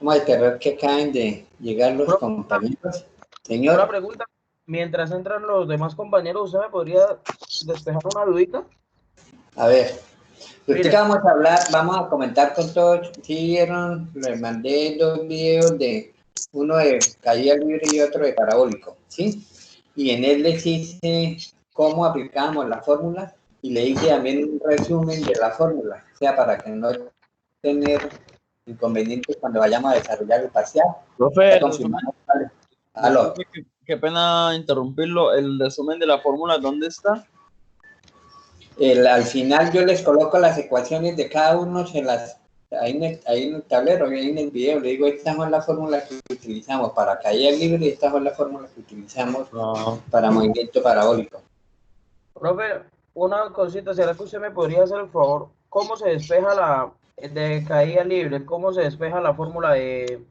Vamos a esperar que acaben de llegar los compañeros. Una Señor, pregunta, mientras entran los demás compañeros, ¿usted me podría despejar una dudita? a ver, ahorita Mire, vamos a hablar, vamos a comentar con todos. Si vieron, les mandé dos videos de uno de caída libre y otro de parabólico, ¿sí? Y en él les hice cómo aplicamos la fórmula y le hice también un resumen de la fórmula, o sea, para que no tener inconvenientes cuando vayamos a desarrollar el parcial. Profe, Ya el resumen, confirmamos, ¿vale? Aló. disculpe, qué pena interrumpirlo. El resumen de la fórmula, ¿dónde está? Al final yo les coloco las ecuaciones de cada uno ahí en el tablero, ahí en el video, le digo, esta es la fórmula que utilizamos para caída libre y esta es la fórmula que utilizamos para movimiento parabólico. profe, una cosita, ¿será que usted me podría hacer el favor? ¿Cómo se despeja la de caída libre? ¿Cómo se despeja la fórmula de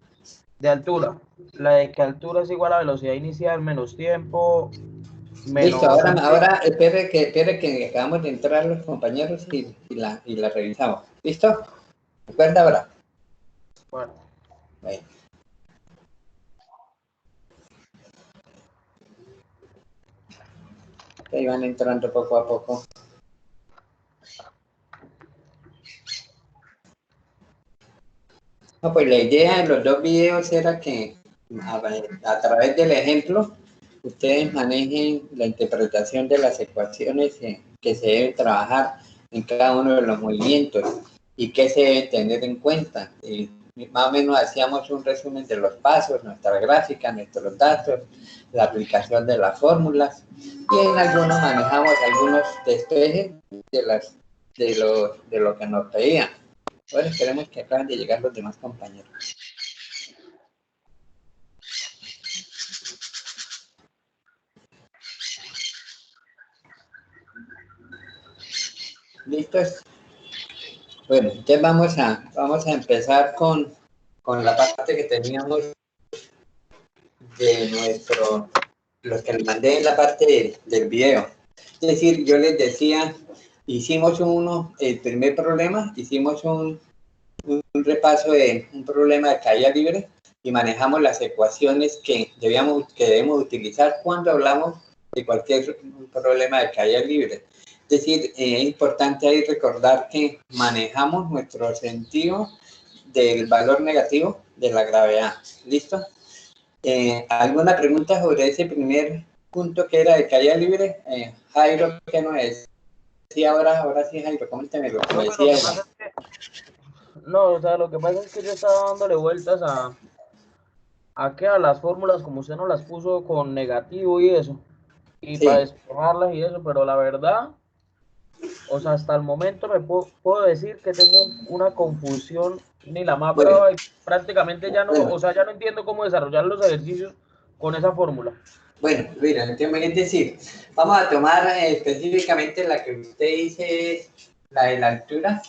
altura? La de que altura es igual a velocidad inicial menos tiempo, Listo, menos... ahora espere que acabamos de entrar los compañeros y la revisamos. ¿Listo? ¿Recuerda ahora? Bueno. Bueno. Ahí van entrando poco a poco. No, pues la idea de los dos videos era que a través del ejemplo ustedes manejen la interpretación de las ecuaciones que se deben trabajar en cada uno de los movimientos y qué se debe tener en cuenta. Y más o menos hacíamos un resumen de los pasos, nuestra gráfica, nuestros datos, la aplicación de las fórmulas y en algunos manejamos algunos despejes de lo que nos pedían. Ahora esperemos que acaben de llegar los demás compañeros. ¿Listos? Bueno, entonces vamos a empezar con la parte que teníamos de los que les mandé en la parte del video. Es decir, yo les decía, hicimos el primer problema, hicimos un repaso de un problema de caída libre y manejamos las ecuaciones que debemos utilizar cuando hablamos de cualquier problema de caída libre. Es decir, es importante ahí recordar que manejamos nuestro sentido del valor negativo de la gravedad. ¿Listo? ¿Alguna pregunta sobre ese primer punto que era de caída libre? Jairo, ¿qué no es? Sí, ahora sí, Jairo, coméntame lo que me decía. No, o sea, lo que pasa es que yo estaba dándole vueltas a las fórmulas como usted nos las puso con negativo y eso, y para Sí. despejarlas y eso, pero la verdad, o sea, hasta el momento me puedo decir que tengo una confusión ni la más Bueno, brava y prácticamente ya no, bueno, o sea, ya no entiendo cómo desarrollar los ejercicios con esa fórmula. bueno, mira, es decir, vamos a tomar específicamente la que usted dice, la de la altura.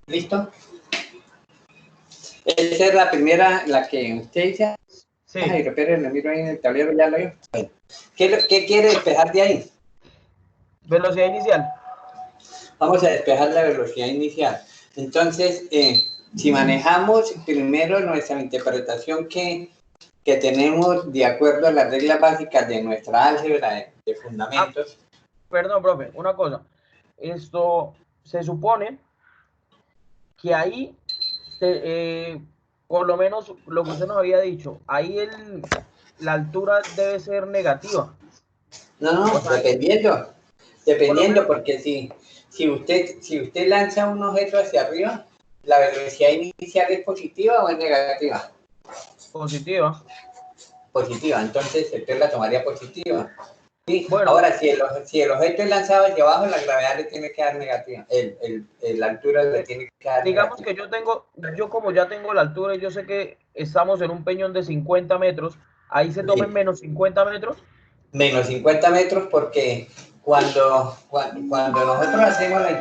¿Listo? Esa es la primera, la que usted dice. Sí, Ay, pero lo miro ahí en el tablero, ya lo veo. Bueno, ¿qué quiere despejar de ahí? velocidad inicial. Vamos a despejar la velocidad inicial. Entonces, si manejamos primero nuestra interpretación que tenemos de acuerdo a las reglas básicas de nuestra álgebra de fundamentos. Perdón, profe, una cosa. Esto se supone que ahí, por lo menos lo que usted nos había dicho, ahí la altura debe ser negativa. No, O sea, por lo menos, dependiendo, porque si usted lanza un objeto hacia arriba, ¿la velocidad inicial es positiva o es negativa? positiva. Positiva, entonces usted la tomaría positiva. Sí. Bueno, Ahora, si el objeto es lanzado hacia abajo, la gravedad le tiene que dar negativa. La altura le tiene que dar digamos negativa. que yo como ya tengo la altura y yo sé que estamos en un peñón de 50 metros, ahí se tomen Sí. menos 50 metros. Menos 50 metros porque cuando nosotros hacemos la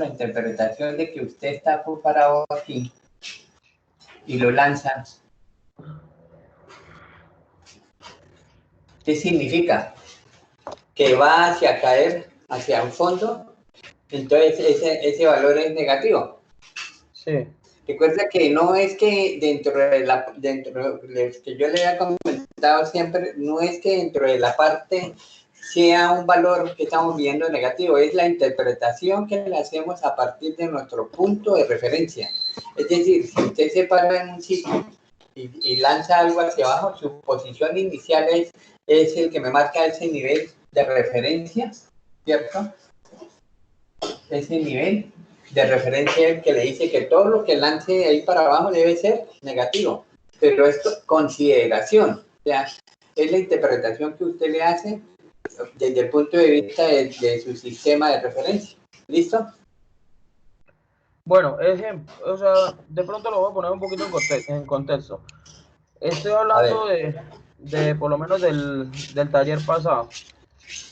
interpretación, de que usted está parado aquí y lo lanza, ¿Qué significa? Que va hacia caer, hacia un fondo, entonces ese valor es negativo. Sí. Recuerda que no es que dentro de que yo le había comentado siempre, no es que dentro de la parte sea un valor que estamos viendo negativo, es la interpretación que le hacemos a partir de nuestro punto de referencia. Es decir, si usted se para en un sitio y lanza algo hacia abajo, su posición inicial es el que me marca ese nivel de referencia, ¿cierto? Ese nivel de referencia es el que le dice que todo lo que lance ahí para abajo debe ser negativo. Pero esto es consideración, o sea, es la interpretación que usted le hace desde el punto de vista de su sistema de referencia. ¿Listo? Bueno, ejemplo, o sea, de pronto lo voy a poner un poquito en contexto. Estoy A ver, hablando de por lo menos del taller pasado,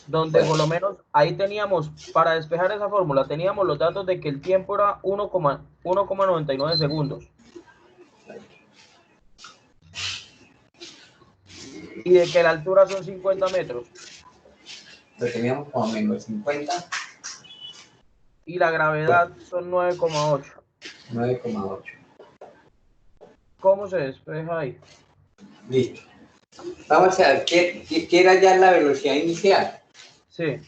donde bueno, por lo menos ahí teníamos, para despejar esa fórmula, teníamos los datos de que el tiempo era 1,99 segundos y de que la altura son 50 metros lo teníamos como menos 50, y la gravedad son 9,8. 9,8. ¿Cómo se despeja ahí? Listo. Vamos a ver, ¿qué era ya la velocidad inicial? Sí,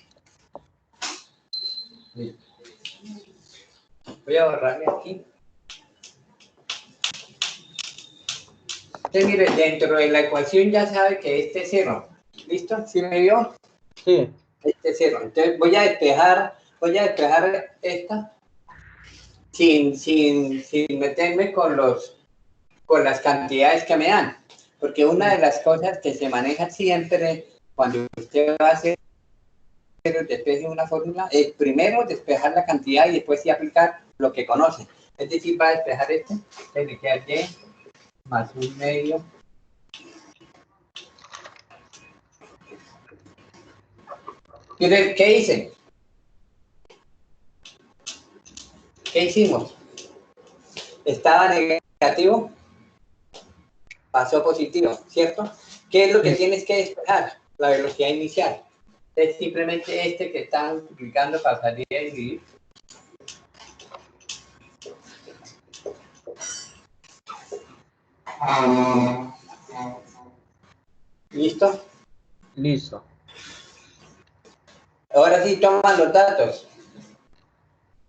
Listo. Voy a borrarle aquí. Entonces, mire, dentro de la ecuación ya sabe que este es 0. ¿Listo? ¿Sí me vio? sí, Este es 0. Entonces voy a despejar esta sin meterme con las cantidades que me dan. Porque una de las cosas que se maneja siempre cuando usted va a hacer el despeje de una fórmula es primero despejar la cantidad y después sí aplicar lo que conoce. Es decir, va a despejar este, le queda y más un medio. ¿Qué hice? ¿Qué hicimos? Estaba negativo, pasó positivo, ¿cierto? ¿Qué es lo que sí, tienes que despejar? La velocidad inicial. Es simplemente este que están multiplicando para salir a dividir. ¿Listo? listo. Ahora sí toman los datos.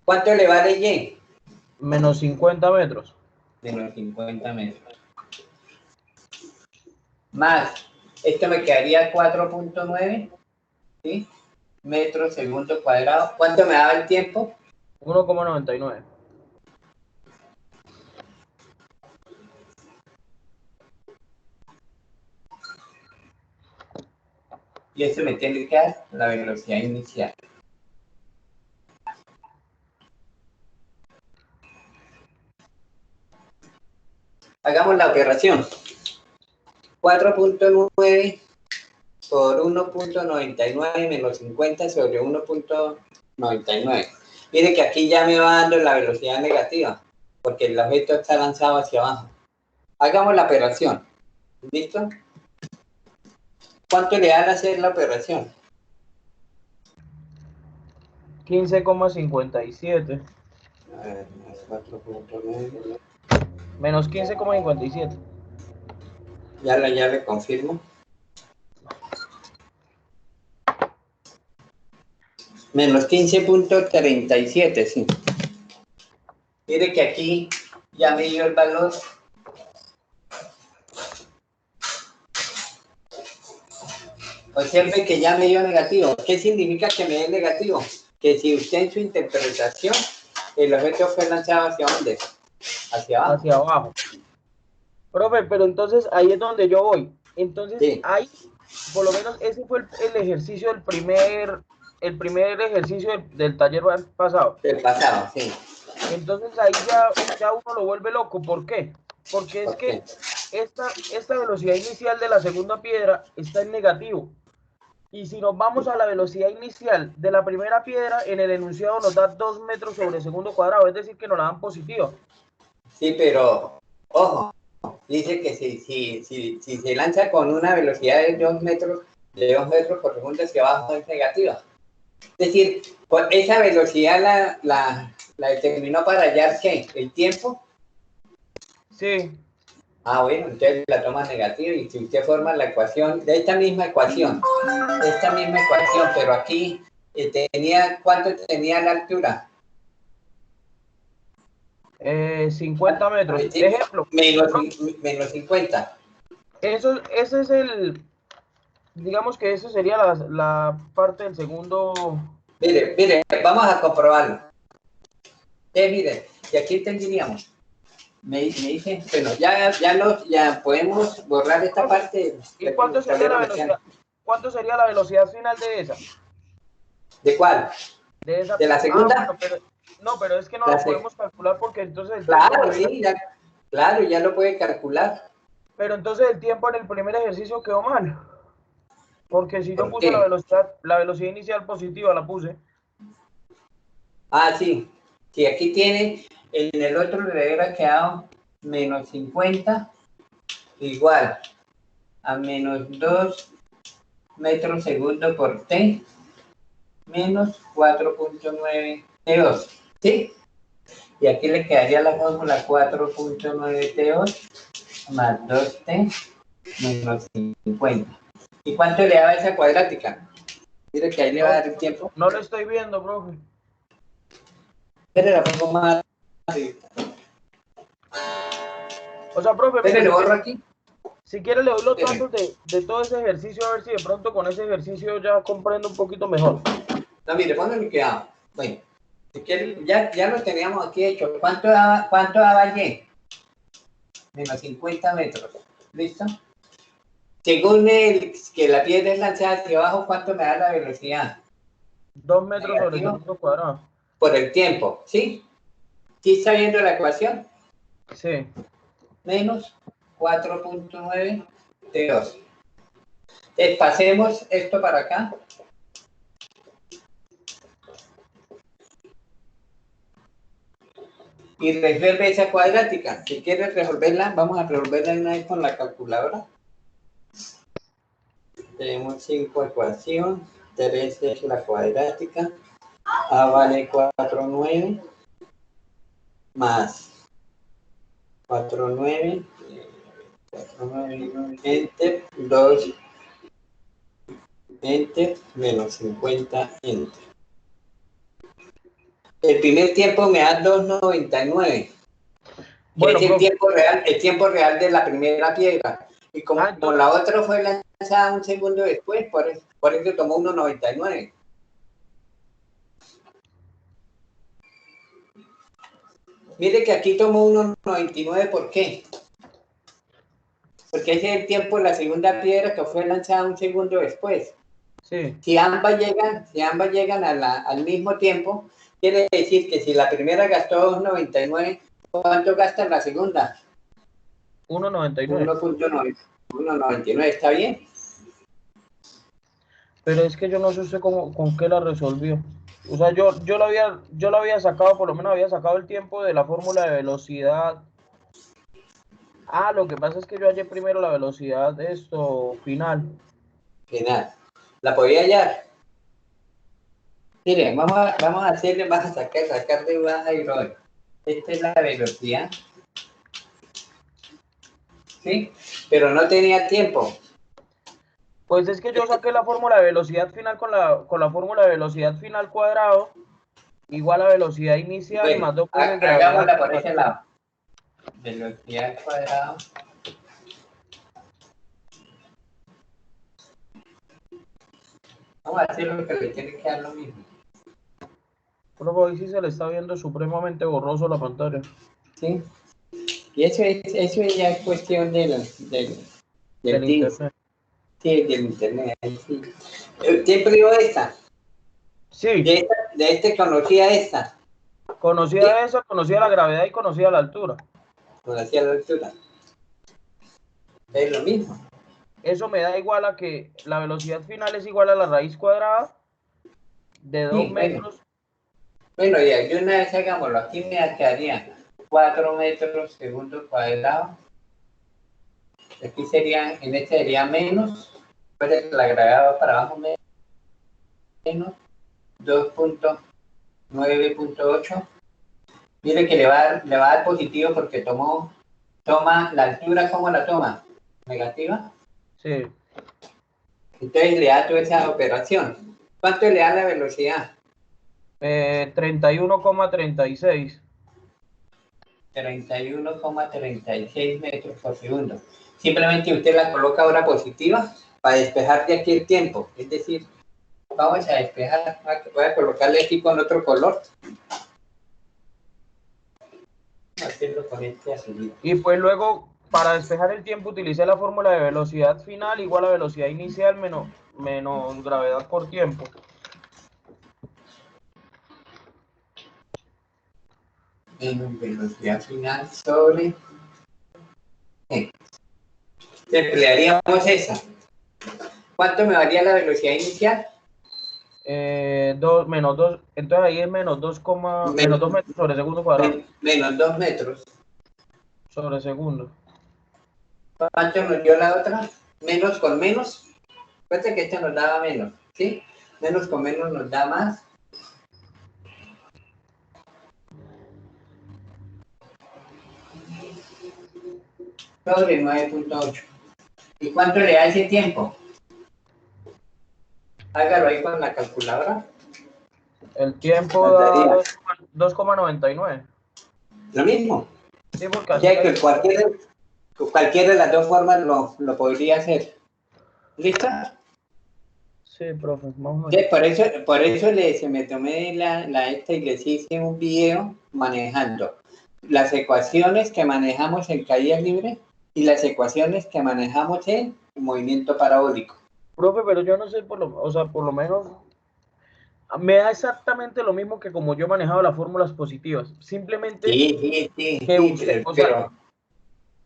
¿Cuánto le vale Y? Menos 50 metros. De los 50 metros. Más, esto me quedaría 4,9, ¿sí? Metros segundo cuadrado. ¿Cuánto me daba el tiempo? 1,99. Y eso me tiene que dar la velocidad inicial. Hagamos la operación. 4,9 por 1,99 menos 50 sobre 1,99. Mire que aquí ya me va dando la velocidad negativa, porque el objeto está lanzado hacia abajo. Hagamos la operación. ¿Listo? ¿Cuánto le da al hacer la operación? 15,57. A ver, más 4,9. Menos 15,57. Ya le confirmo. Menos 15,37, sí. Mire que aquí ya me dio el valor. Observe que ya me dio negativo. ¿Qué significa que me dé negativo? Que si usted en su interpretación, el objeto fue lanzado hacia dónde? Hacia abajo. Hacia abajo. Profe, pero entonces ahí es donde yo voy. Entonces Sí, ahí, por lo menos ese fue el ejercicio, el primer ejercicio del taller pasado. del pasado, sí. Entonces ahí ya uno lo vuelve loco. ¿Por qué? Porque es ¿Por que qué? esta velocidad inicial de la segunda piedra está en negativo. Y si nos vamos a la velocidad inicial de la primera piedra, en el enunciado nos da 2 metros sobre segundo cuadrado, es decir, que nos la dan positiva. Sí, pero ojo, dice que si se lanza con una velocidad de 2 metros de 2 metros por segundo hacia abajo es negativa. Es decir, esa velocidad la determinó para hallar ¿qué? ¿El tiempo? Sí. Ah, bueno, entonces la toma negativa y si usted forma la ecuación, de esta misma ecuación, pero aquí ¿cuánto tenía la altura? 50 metros. Este, Ejemplo, menos 50. ese es digamos que eso sería la parte del segundo. Mire, vamos a comprobarlo. Mire, y aquí entenderíamos. Me dice, bueno, ya podemos borrar esta parte. ¿Y cuánto sería la velocidad? ¿Cuánto sería la velocidad final de esa? ¿De cuál? De esa. ¿De la segunda? Bueno, pero es que no lo podemos calcular porque entonces el Claro, tiempo sí, claro, ya lo puede calcular. Pero entonces el tiempo en el primer ejercicio quedó mal. Porque si yo ¿Por puse qué? la velocidad inicial positiva, la puse. Ah, sí. Sí, aquí tiene, en el otro le hubiera quedado menos 50 igual a menos 2 metros segundo por t menos 4.9 T2. ¿Sí? Y aquí le quedaría la fórmula 4.9 T2 más 2t menos 50. ¿Y cuánto le daba esa cuadrática? Mire que ahí le va a dar el tiempo. No lo estoy viendo, profe. Pero la pongo más. O sea, profe, Pero mire, le borro aquí. si quiere le doy los datos de todo ese ejercicio, a ver si de pronto con ese ejercicio ya comprendo un poquito mejor. No, mire, póngale cuidado. Bueno, si quiere, ya lo teníamos aquí hecho. ¿Cuánto daba Y? Menos 50 metros. ¿Listo? Según que la piedra es lanzada hacia abajo, ¿cuánto me da la velocidad? 2 metros sobre Negativo. segundo cuadrado. Por el tiempo, ¿sí? ¿Sí está viendo la ecuación? Sí. Menos 4.9 T2. Pasemos esto para acá. Y resuelve esa cuadrática. Si quieres resolverla, vamos a resolverla una vez con la calculadora. Tenemos 5 ecuaciones. 3 es la cuadrática. A vale 4,9 más 4,9 enter 2 enter menos 50 enter. El primer tiempo me da 2,99. Bueno, es el tiempo real de la primera piedra. Y como la otra fue lanzada un segundo después, por eso tomó 1,99. Mire que aquí tomó 1,99, ¿por qué? Porque ese es el tiempo de la segunda piedra que fue lanzada un segundo después. Sí. Si ambas llegan al mismo tiempo, quiere decir que si la primera gastó 2,99, ¿cuánto gasta la segunda? 1,99. 1,99, ¿está bien? Pero es que yo no sé usted con qué la resolvió. O sea, yo lo había sacado, por lo menos había sacado el tiempo de la fórmula de velocidad. Lo que pasa es que yo hallé primero la velocidad de esto final. Final. ¿La podía hallar? Miren, vamos a sacar de baja y roll. Esta es la velocidad. ¿Sí? Pero no tenía tiempo. Pues es que yo saqué la fórmula de velocidad final con la fórmula de velocidad final cuadrado igual a velocidad inicial, Bueno, más 2 veces gravedad. hagámosla por ese lado. Velocidad al cuadrado. Vamos a hacer lo que le tiene que dar lo mismo. Pero hoy sí se le está viendo supremamente borroso la pantalla. ¿Sí? Y eso ya es cuestión del internet. Sí, del internet. Sí. ¿Quién prió esta? Sí. De este conocía esta. Conocía eso, conocía la gravedad y conocía la altura. Conocía la altura. Es lo mismo. Eso me da igual a que la velocidad final es igual a la raíz cuadrada de 2 metros. Bueno, y aquí una vez hagámoslo. Aquí me quedaría 4 metros segundo cuadrado. Aquí sería, en este sería menos Pues la gravedad va para abajo menos 2.9.8. Mire que le va a dar positivo porque toma la altura, ¿cómo la toma? ¿Negativa? Sí. Entonces le da toda esa operación. ¿Cuánto le da la velocidad? 31,36. 31,36 metros por segundo. Simplemente usted la coloca ahora positiva para despejar de aquí el tiempo. Es decir, vamos a despejar, voy a colocarle aquí con otro color. Hacerlo con este azul. Y pues luego, para despejar el tiempo, utilicé la fórmula de velocidad final igual a velocidad inicial menos gravedad por tiempo. En velocidad final sobre... Emplearíamos esa. ¿Cuánto me varía la velocidad inicial? Menos 2, entonces ahí es menos 2 metros sobre segundo cuadrado. Menos 2 metros. Sobre segundo. ¿Cuánto nos dio la otra? Menos con menos. Fíjate que esta nos daba menos, ¿sí? Menos con menos nos da más. Sobre 9.8. ¿Y cuánto le da ese tiempo? Hágalo ahí con la calculadora. El tiempo da 2,99. Lo mismo. Sí, porque así Ya que cualquiera de las dos formas lo podría hacer. ¿Listo? Sí, profe, más o menos. Sí, por eso se me tomé esta y les hice un video manejando las ecuaciones que manejamos en caída libre y las ecuaciones que manejamos en movimiento parabólico. Profe, pero yo no sé, por lo menos me da exactamente lo mismo que como yo he manejado las fórmulas positivas. Simplemente Sí, que usted, pero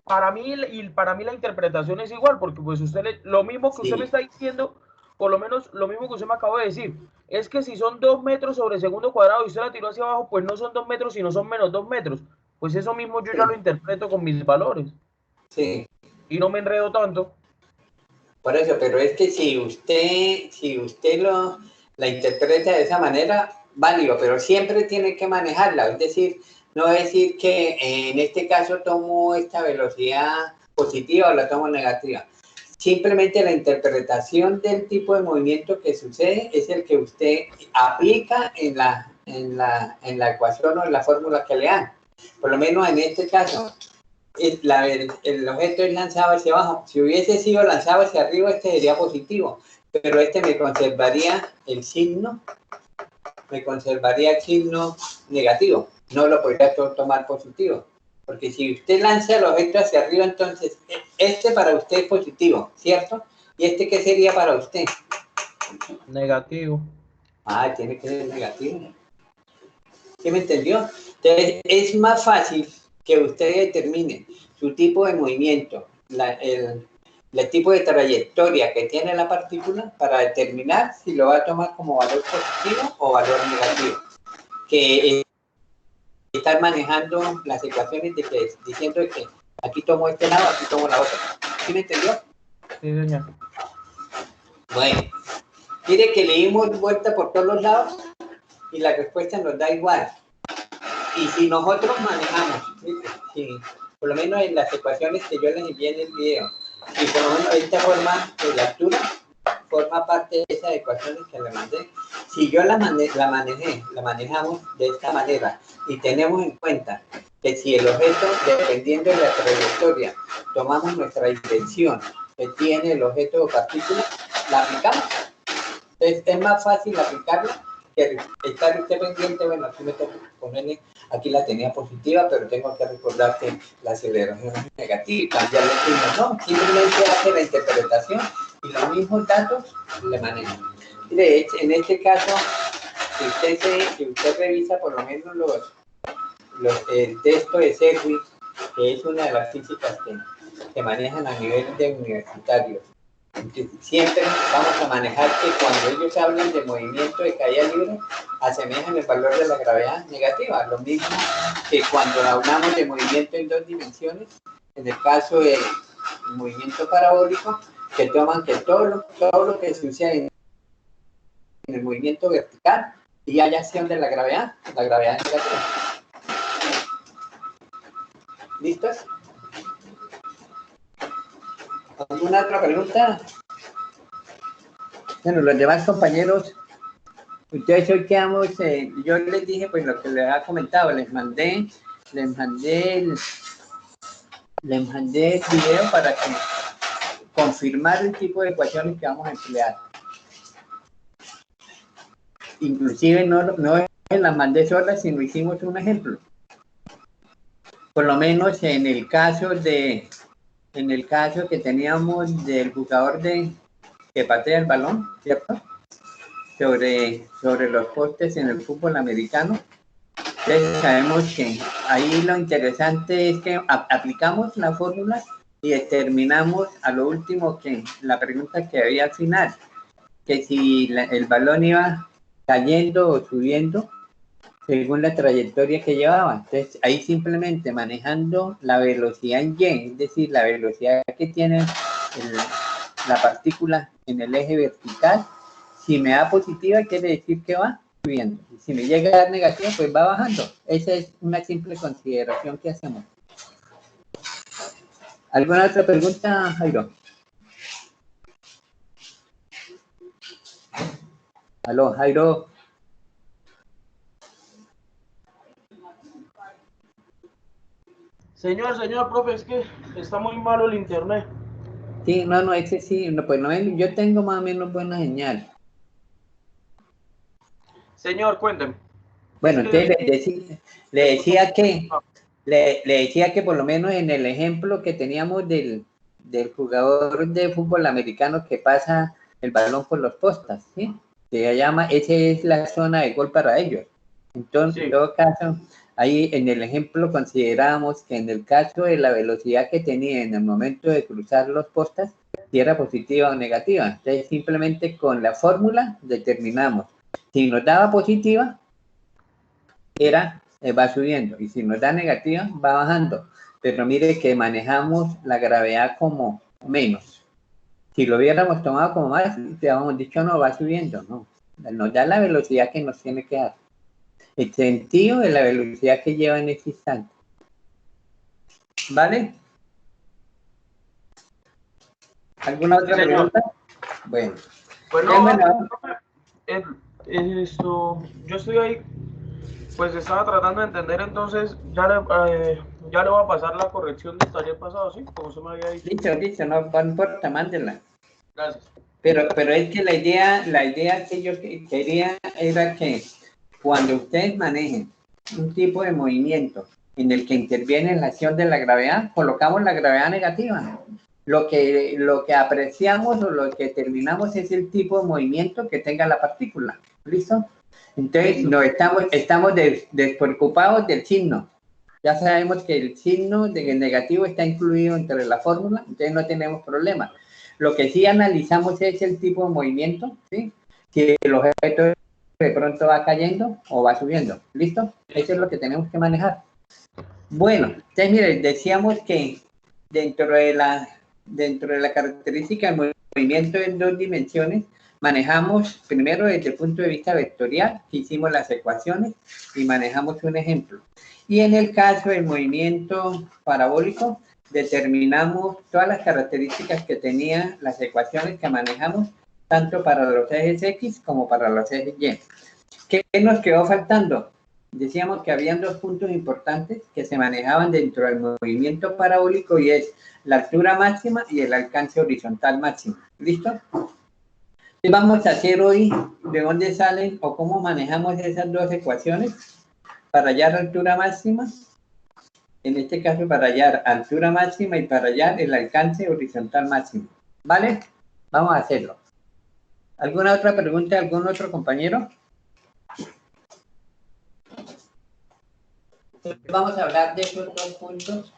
para mí la interpretación es igual, porque pues lo mismo que usted me está diciendo, por lo menos lo mismo que usted me acaba de decir, es que si son 2 metros sobre segundo cuadrado y usted la tiró hacia abajo, pues no son 2 metros, sino son menos 2 metros. Pues eso mismo yo ya lo interpreto con mis valores. Sí. Y no me enredo tanto. Por eso, pero es que si usted la interpreta de esa manera, válido, pero siempre tiene que manejarla. Es decir, no decir que en este caso tomo esta velocidad positiva o la tomo negativa. Simplemente la interpretación del tipo de movimiento que sucede es el que usted aplica en la ecuación o en la fórmula que le dan. Por lo menos en este caso, el objeto es lanzado hacia abajo. Si hubiese sido lanzado hacia arriba, este sería positivo, pero este me conservaría el signo negativo. No lo podría tomar positivo, porque si usted lanza el objeto hacia arriba, entonces este para usted es positivo, ¿cierto? ¿Y este qué sería para usted? Negativo. Ah, tiene que ser negativo. ¿Sí me entendió? Entonces, es más fácil que usted determine su tipo de movimiento, el tipo de trayectoria que tiene la partícula para determinar si lo va a tomar como valor positivo o valor negativo. Que estar manejando las ecuaciones diciendo que aquí tomo este lado, aquí tomo la otra. ¿Sí me entendió? Sí, señor. Bueno, mire que le dimos vuelta por todos los lados y la respuesta nos da igual. Y si nosotros manejamos, ¿sí? Por lo menos en las ecuaciones que yo les envié en el video, y por lo menos de esta forma, de la altura forma parte de esas ecuaciones que le mandé. Si yo la manejamos de esta manera y tenemos en cuenta que si el objeto, dependiendo de la trayectoria, tomamos nuestra dirección que tiene el objeto o partícula, la aplicamos. Entonces es más fácil aplicarla que estar usted pendiente. Bueno, aquí me tengo que ponerle, aquí la tenía positiva, pero tengo que recordar que la aceleración es negativa y cambiarle el signo. No, simplemente hace la interpretación y los mismos datos le manejan. Mire, en este caso, si usted revisa por lo menos el texto de Servi, que es una de las físicas que manejan a nivel de universitarios, siempre vamos a manejar que cuando ellos hablan de movimiento de caída libre, asemejan el valor de la gravedad negativa, lo mismo que cuando hablamos de movimiento en dos dimensiones, en el caso del movimiento parabólico, que toman que todo lo que sucede en el movimiento vertical y hay acción de la gravedad es negativa. ¿Listos? ¿Alguna otra pregunta? Bueno, los demás compañeros, ustedes hoy quedamos, yo les dije pues lo que les había comentado, les mandé el video para que confirmar el tipo de ecuaciones que vamos a emplear. Inclusive no las mandé solas, sino hicimos un ejemplo. Por lo menos en el caso que teníamos del jugador que patea el balón, ¿cierto? Sobre los postes en el fútbol americano. Entonces sabemos que ahí lo interesante es que aplicamos la fórmula y determinamos a lo último que la pregunta que había al final, que si el balón iba cayendo o subiendo según la trayectoria que llevaba. Entonces ahí simplemente manejando la velocidad en Y, es decir, la velocidad que tiene la partícula en el eje vertical, si me da positiva quiere decir que va subiendo, y si me llega a dar negativa pues va bajando. Esa es una simple consideración que hacemos. ¿Alguna otra pregunta, Jairo? Aló, Jairo. Señor, profe, es que está muy malo el internet. Sí, no, ese sí, no, pues no, yo tengo más o menos buena señal. Señor, cuénteme. Bueno, Es que entonces le decía que por lo menos en el ejemplo que teníamos del jugador de fútbol americano que pasa el balón por los postas, ¿sí? Se llama, esa es la zona de gol para ellos. Entonces, en todo caso, ahí en el ejemplo consideramos que en el caso de la velocidad que tenía en el momento de cruzar los postas, si era positiva o negativa. Entonces, simplemente con la fórmula determinamos. Si nos daba positiva, va subiendo, y si nos da negativa, va bajando. Pero mire que manejamos la gravedad como menos. Si lo hubiéramos tomado como más, te habíamos dicho no, va subiendo, no. Nos da la velocidad que nos tiene que dar. El sentido de la velocidad que lleva en ese instante. ¿Vale? ¿Alguna otra pregunta? Bueno. Esto, yo estoy ahí, pues estaba tratando de entender, entonces ya le voy a pasar la corrección del taller pasado, ¿sí? Como se me había dicho. Listo, no importa, mándela. Gracias. Pero es que la idea que yo quería era que cuando ustedes manejen un tipo de movimiento en el que interviene la acción de la gravedad, colocamos la gravedad negativa. Lo que apreciamos o lo que determinamos es el tipo de movimiento que tenga la partícula. ¿Listo? Entonces, no estamos despreocupados del signo. Ya sabemos que el signo de negativo está incluido entre la fórmula, entonces no tenemos problema. Lo que sí analizamos es el tipo de movimiento, ¿sí? Si el objeto de pronto va cayendo o va subiendo. ¿Listo? Eso es lo que tenemos que manejar. Bueno, entonces miren, decíamos que dentro de la característica del movimiento en dos dimensiones, manejamos primero desde el punto de vista vectorial, hicimos las ecuaciones y manejamos un ejemplo. Y en el caso del movimiento parabólico, determinamos todas las características que tenían las ecuaciones que manejamos, tanto para los ejes X como para los ejes Y. ¿Qué nos quedó faltando? Decíamos que habían dos puntos importantes que se manejaban dentro del movimiento parabólico y es la altura máxima y el alcance horizontal máximo. ¿Listo? Y vamos a hacer hoy de dónde salen o cómo manejamos esas dos ecuaciones para hallar altura máxima, en este caso para hallar altura máxima y para hallar el alcance horizontal máximo. ¿Vale? Vamos a hacerlo. ¿Alguna otra pregunta? ¿Algún otro compañero? Vamos a hablar de esos dos puntos.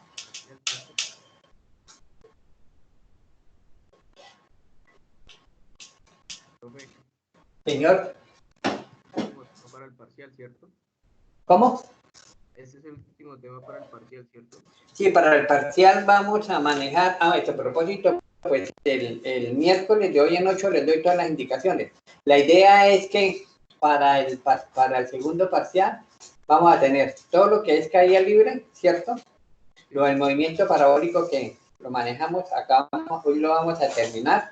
Señor. Para el parcial, ¿cierto? ¿Cómo? Ese es el último tema para el parcial, ¿cierto? Sí, para el parcial vamos a manejar, a propósito, pues el miércoles de hoy en 8 les doy todas las indicaciones. La idea es que para el segundo parcial vamos a tener todo lo que es caída libre, ¿cierto? Lo del movimiento parabólico que lo manejamos acá, hoy lo vamos a terminar.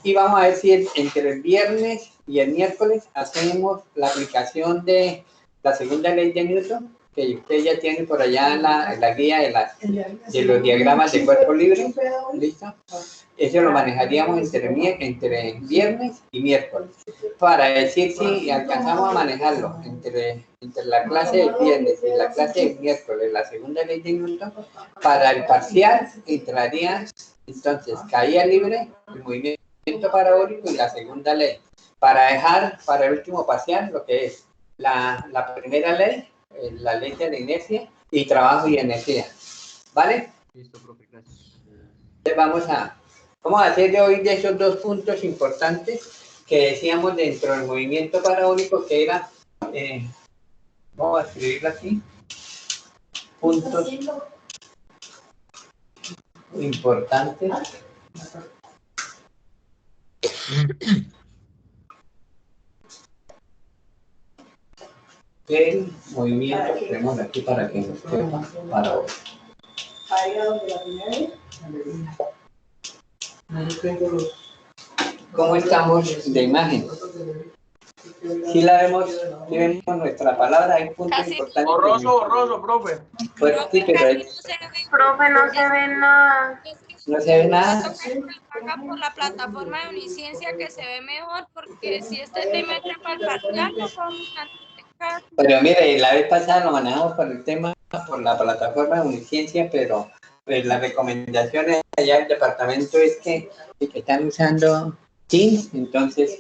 Y vamos a ver si entre el viernes y el miércoles hacemos la aplicación de la segunda ley de Newton, que usted ya tiene por allá en la guía de los diagramas de cuerpo libre. ¿Listo? Eso lo manejaríamos entre viernes y miércoles, para decir si alcanzamos a manejarlo entre la clase del viernes y la clase del miércoles, la segunda ley de Newton. Para el parcial entraría entonces caída libre, el movimiento parabólico y la segunda ley. Para dejar para el último parcial lo que es la primera ley, la ley de la inercia y trabajo y energía. ¿Vale? Listo, profe, gracias. Vamos a hacer de hoy de esos dos puntos importantes que decíamos dentro del movimiento parabólico, que era, vamos a escribirlo aquí, puntos importantes del movimiento que tenemos aquí para que nos sepa parabólico. ¿Cómo estamos de imagen? Si la vemos, si vemos nuestra palabra, hay puntos importantes. Borroso, profe. Pues sí, pero Profe, no se ve nada. no se ve nada. Acá por la plataforma de Uniciencia que se ve mejor, porque si este tema entra para el parcial, no podemos cantar. Pero mire, la vez pasada lo manejamos por el tema, por la plataforma de Uniciencia, pero pues, las recomendaciones allá del departamento es que están usando Teams, entonces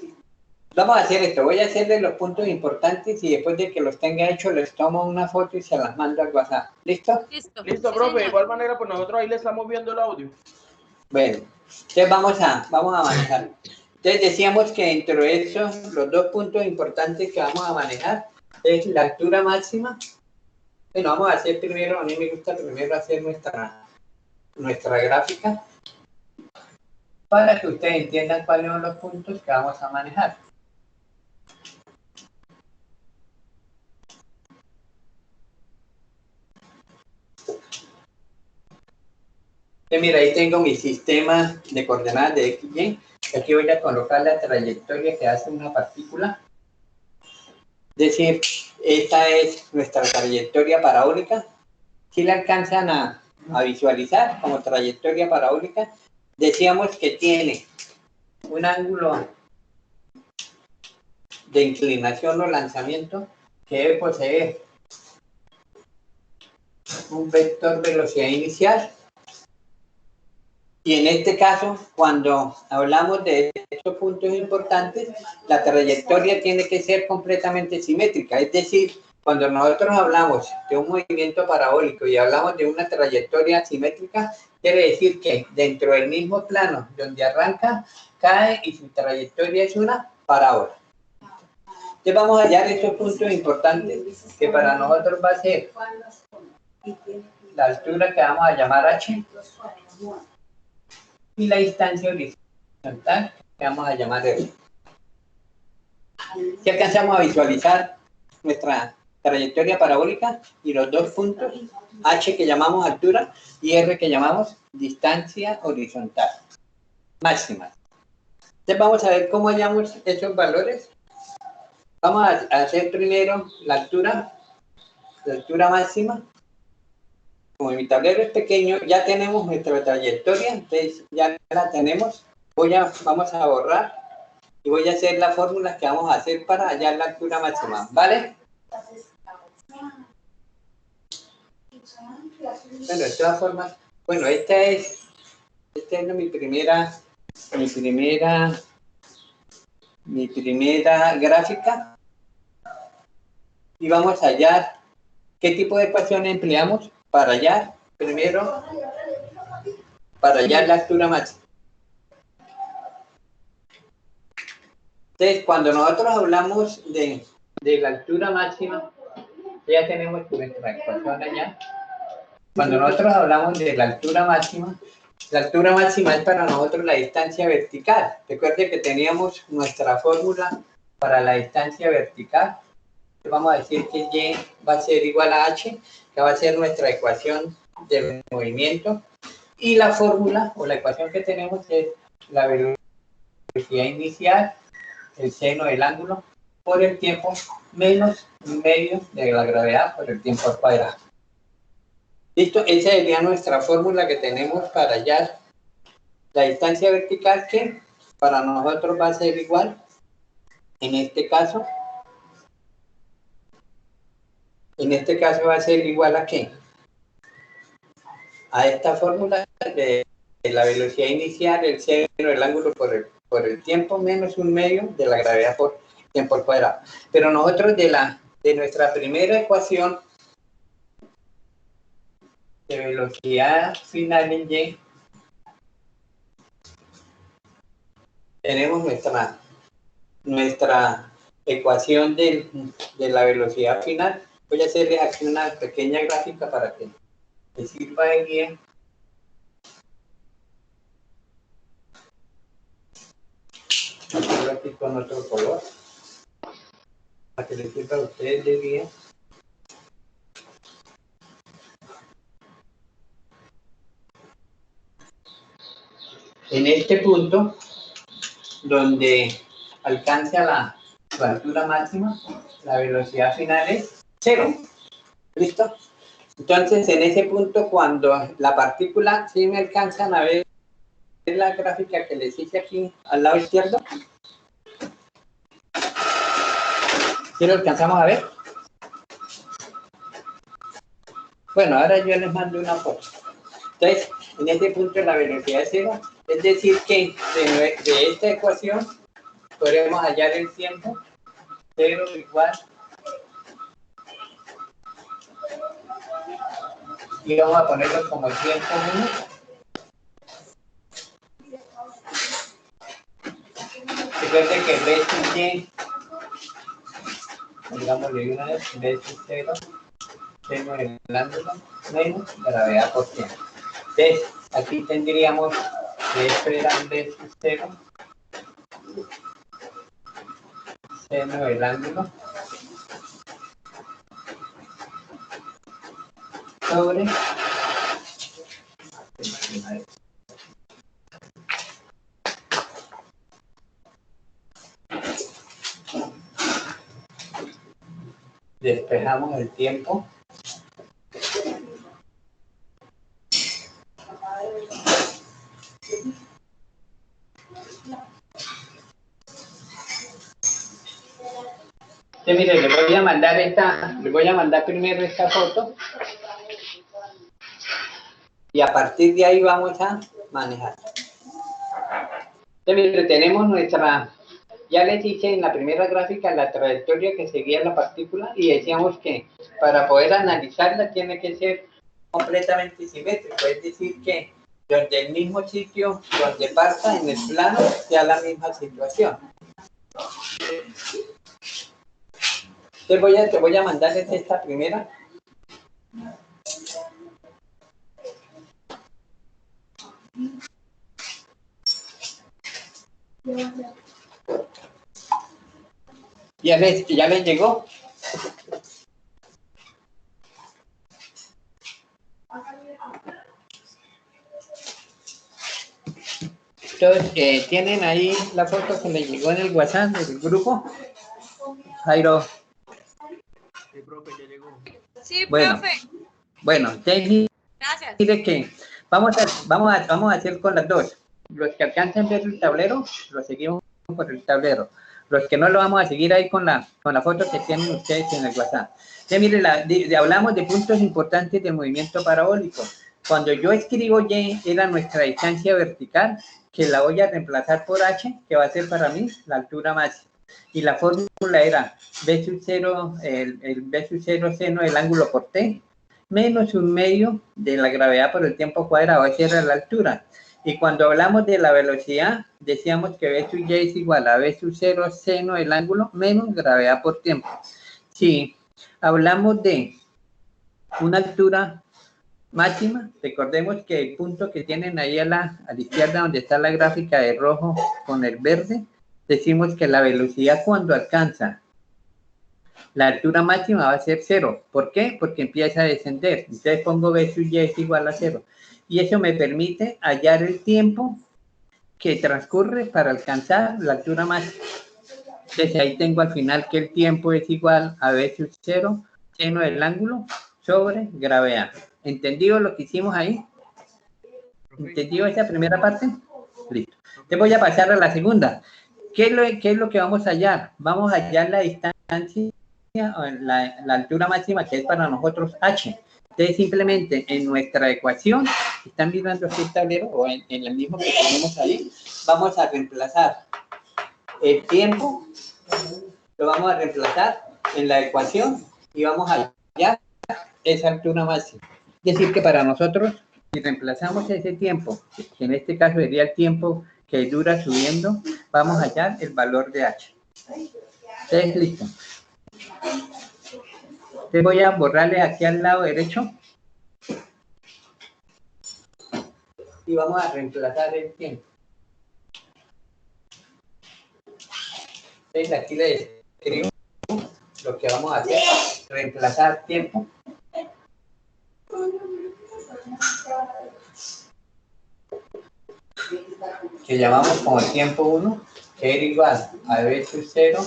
vamos a hacer esto, voy a hacerle los puntos importantes y después de que los tenga hechos les tomo una foto y se las mando al WhatsApp. ¿Listo? Listo, Listo, profe. De igual manera, pues nosotros ahí le estamos viendo el audio. Bueno, entonces vamos a manejar. Entonces decíamos que dentro de esos, los dos puntos importantes que vamos a manejar es la altura máxima. Bueno, vamos a hacer primero, a mí me gusta primero hacer nuestra gráfica para que ustedes entiendan cuáles son los puntos que vamos a manejar. Mira, ahí tengo mi sistema de coordenadas de X, Y. Aquí voy a colocar la trayectoria que hace una partícula. Es decir, esta es nuestra trayectoria parabólica. Si la alcanzan a visualizar como trayectoria parabólica, decíamos que tiene un ángulo de inclinación o lanzamiento que debe poseer un vector velocidad inicial. Y en este caso, cuando hablamos de estos puntos importantes, la trayectoria tiene que ser completamente simétrica. Es decir, cuando nosotros hablamos de un movimiento parabólico y hablamos de una trayectoria simétrica, quiere decir que dentro del mismo plano donde arranca, cae y su trayectoria es una parábola. Entonces vamos a hallar estos puntos importantes que para nosotros va a ser la altura que vamos a llamar H y la distancia horizontal que vamos a llamar R. Si alcanzamos a visualizar nuestra trayectoria parabólica y los dos puntos, H que llamamos altura y R que llamamos distancia horizontal máxima. Entonces vamos a ver cómo hallamos esos valores. Vamos a hacer primero la altura máxima. Como mi tablero es pequeño, ya tenemos nuestra trayectoria, entonces ya la tenemos. Vamos a borrar y voy a hacer las fórmulas que vamos a hacer para hallar la altura máxima, ¿vale? Bueno, de todas formas, bueno, esta es mi primera gráfica y vamos a hallar qué tipo de ecuación empleamos para hallar, primero, para hallar la altura máxima. Entonces, cuando nosotros hablamos de la altura máxima, ya tenemos nuestra ecuación allá. Cuando nosotros hablamos de la altura máxima, La altura máxima es para nosotros la distancia vertical. Recuerde que teníamos nuestra fórmula para la distancia vertical. Vamos a decir que Y va a ser igual a H, que va a ser nuestra ecuación del movimiento. Y la fórmula o la ecuación que tenemos es la velocidad inicial, el seno del ángulo, por el tiempo menos un medio de la gravedad por el tiempo al cuadrado. Listo, esa sería nuestra fórmula que tenemos para hallar la distancia vertical, que para nosotros va a ser igual, en este caso va a ser igual a ¿qué? A esta fórmula de la velocidad inicial, el seno del ángulo por el tiempo menos un medio de la gravedad por tiempo al cuadrado. Pero nosotros de nuestra primera ecuación de velocidad final en Y, tenemos nuestra ecuación de la velocidad final. Voy a hacerle aquí una pequeña gráfica para que me sirva de guía. Aquí con otro color, para que les sirva a ustedes de guía. En este punto, donde alcanza la altura máxima, la velocidad final es 0. ¿Listo? Entonces, en ese punto, cuando la partícula, ¿sí me alcanzan a ver la gráfica que les hice aquí al lado izquierdo? ¿Sí lo alcanzamos a ver? Bueno, ahora yo les mando una foto. Entonces, en este punto la velocidad es 0. Es decir, que de esta ecuación podremos hallar el tiempo 0 igual, y vamos a ponerlo como tiempo 1. Recuerden que B sub Y, digámosle una vez, B sub 0, seno del ángulo menos gravedad por tiempo. Entonces, aquí tendríamos que esto era B sub 0, seno del ángulo sobre despejamos el tiempo. Sí, mire, les voy a mandar primero esta foto y a partir de ahí vamos a manejar. Sí, mire, tenemos ya les hice en la primera gráfica la trayectoria que seguía la partícula y decíamos que para poder analizarla tiene que ser completamente simétrico, es decir que donde el mismo sitio donde parta en el plano sea la misma situación. Te voy a mandar esta primera. ¿Ya les llegó? Entonces, ¿tienen ahí la foto que les llegó en el WhatsApp del grupo? Jairo. Sí, profe, ya llegó. Sí, Bueno, profe. Bueno, entonces Gracias. mire que vamos a hacer con las dos. Los que alcancen a ver el tablero, lo seguimos por el tablero. Los que no lo vamos a seguir ahí con la foto que tienen ustedes en el WhatsApp. Entonces, mire, hablamos de puntos importantes del movimiento parabólico. Cuando yo escribo Y, era nuestra distancia vertical, que la voy a reemplazar por H, que va a ser para mí la altura máxima. Y la fórmula era B sub 0, el B sub 0 seno del ángulo por T, menos un medio de la gravedad por el tiempo cuadrado, esa era la altura. Y cuando hablamos de la velocidad, decíamos que B sub Y es igual a B sub 0 seno del ángulo menos gravedad por tiempo. Si hablamos de una altura máxima, recordemos que el punto que tienen ahí a la izquierda donde está la gráfica de rojo con el verde, decimos que la velocidad cuando alcanza la altura máxima va a ser 0. ¿Por qué? Porque empieza a descender. Entonces pongo B sub y es igual a 0. Y eso me permite hallar el tiempo que transcurre para alcanzar la altura máxima. Entonces ahí tengo al final que el tiempo es igual a B sub 0, seno del ángulo, sobre gravedad. ¿Entendido lo que hicimos ahí? ¿Entendido esa primera parte? Listo. Te voy a pasar a la segunda. ¿Qué es lo que vamos a hallar? Vamos a hallar la distancia, la altura máxima que es para nosotros h. Entonces simplemente en nuestra ecuación, están mirando este tablero o en el mismo que tenemos ahí, vamos a reemplazar el tiempo, lo vamos a reemplazar en la ecuación y vamos a hallar esa altura máxima. Es decir que para nosotros, si reemplazamos ese tiempo, que en este caso sería el tiempo que dura subiendo, vamos a hallar el valor de h. Entonces, listo. Te voy a borrarle aquí al lado derecho y vamos a reemplazar el tiempo. Entonces aquí le escribo lo que vamos a hacer, reemplazar tiempo. Que llamamos como tiempo 1, que era igual a B sub 0,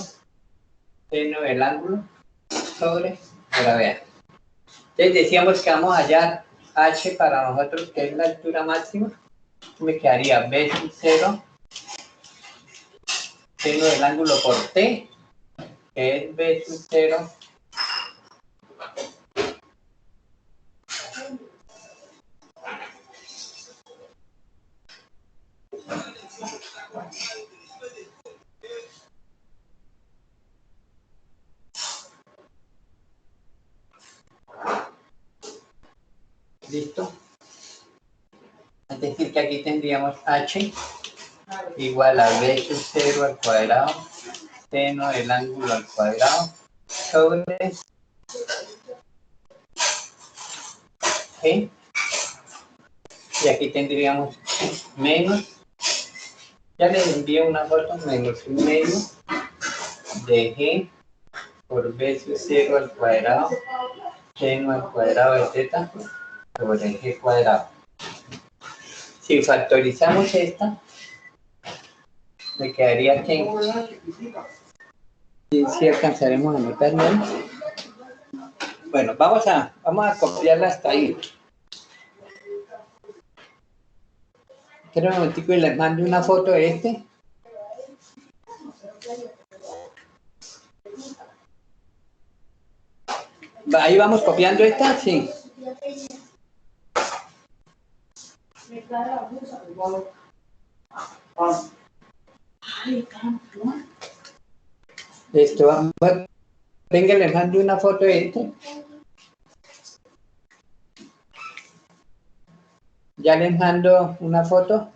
seno del ángulo, sobre gravedad. Entonces decíamos que vamos a hallar h para nosotros, que es la altura máxima. Me quedaría B sub 0, seno del ángulo por t, que es B sub 0, ¿listo? Es decir, que aquí tendríamos h igual a B sub 0 al cuadrado, seno del ángulo al cuadrado, sobre G. Y aquí tendríamos menos, ya les envío una foto, menos 1/2 de G por B sub 0 al cuadrado, seno al cuadrado de θ sobre G cuadrado. Si factorizamos esta, me quedaría que si alcanzaremos a notarlo. Bueno, vamos a copiarla hasta ahí. Espera un momentico y les mando una foto de este. Ahí vamos copiando esta, sí. Esto vamos. Venga, les mando una foto de este. Ya les mando una foto.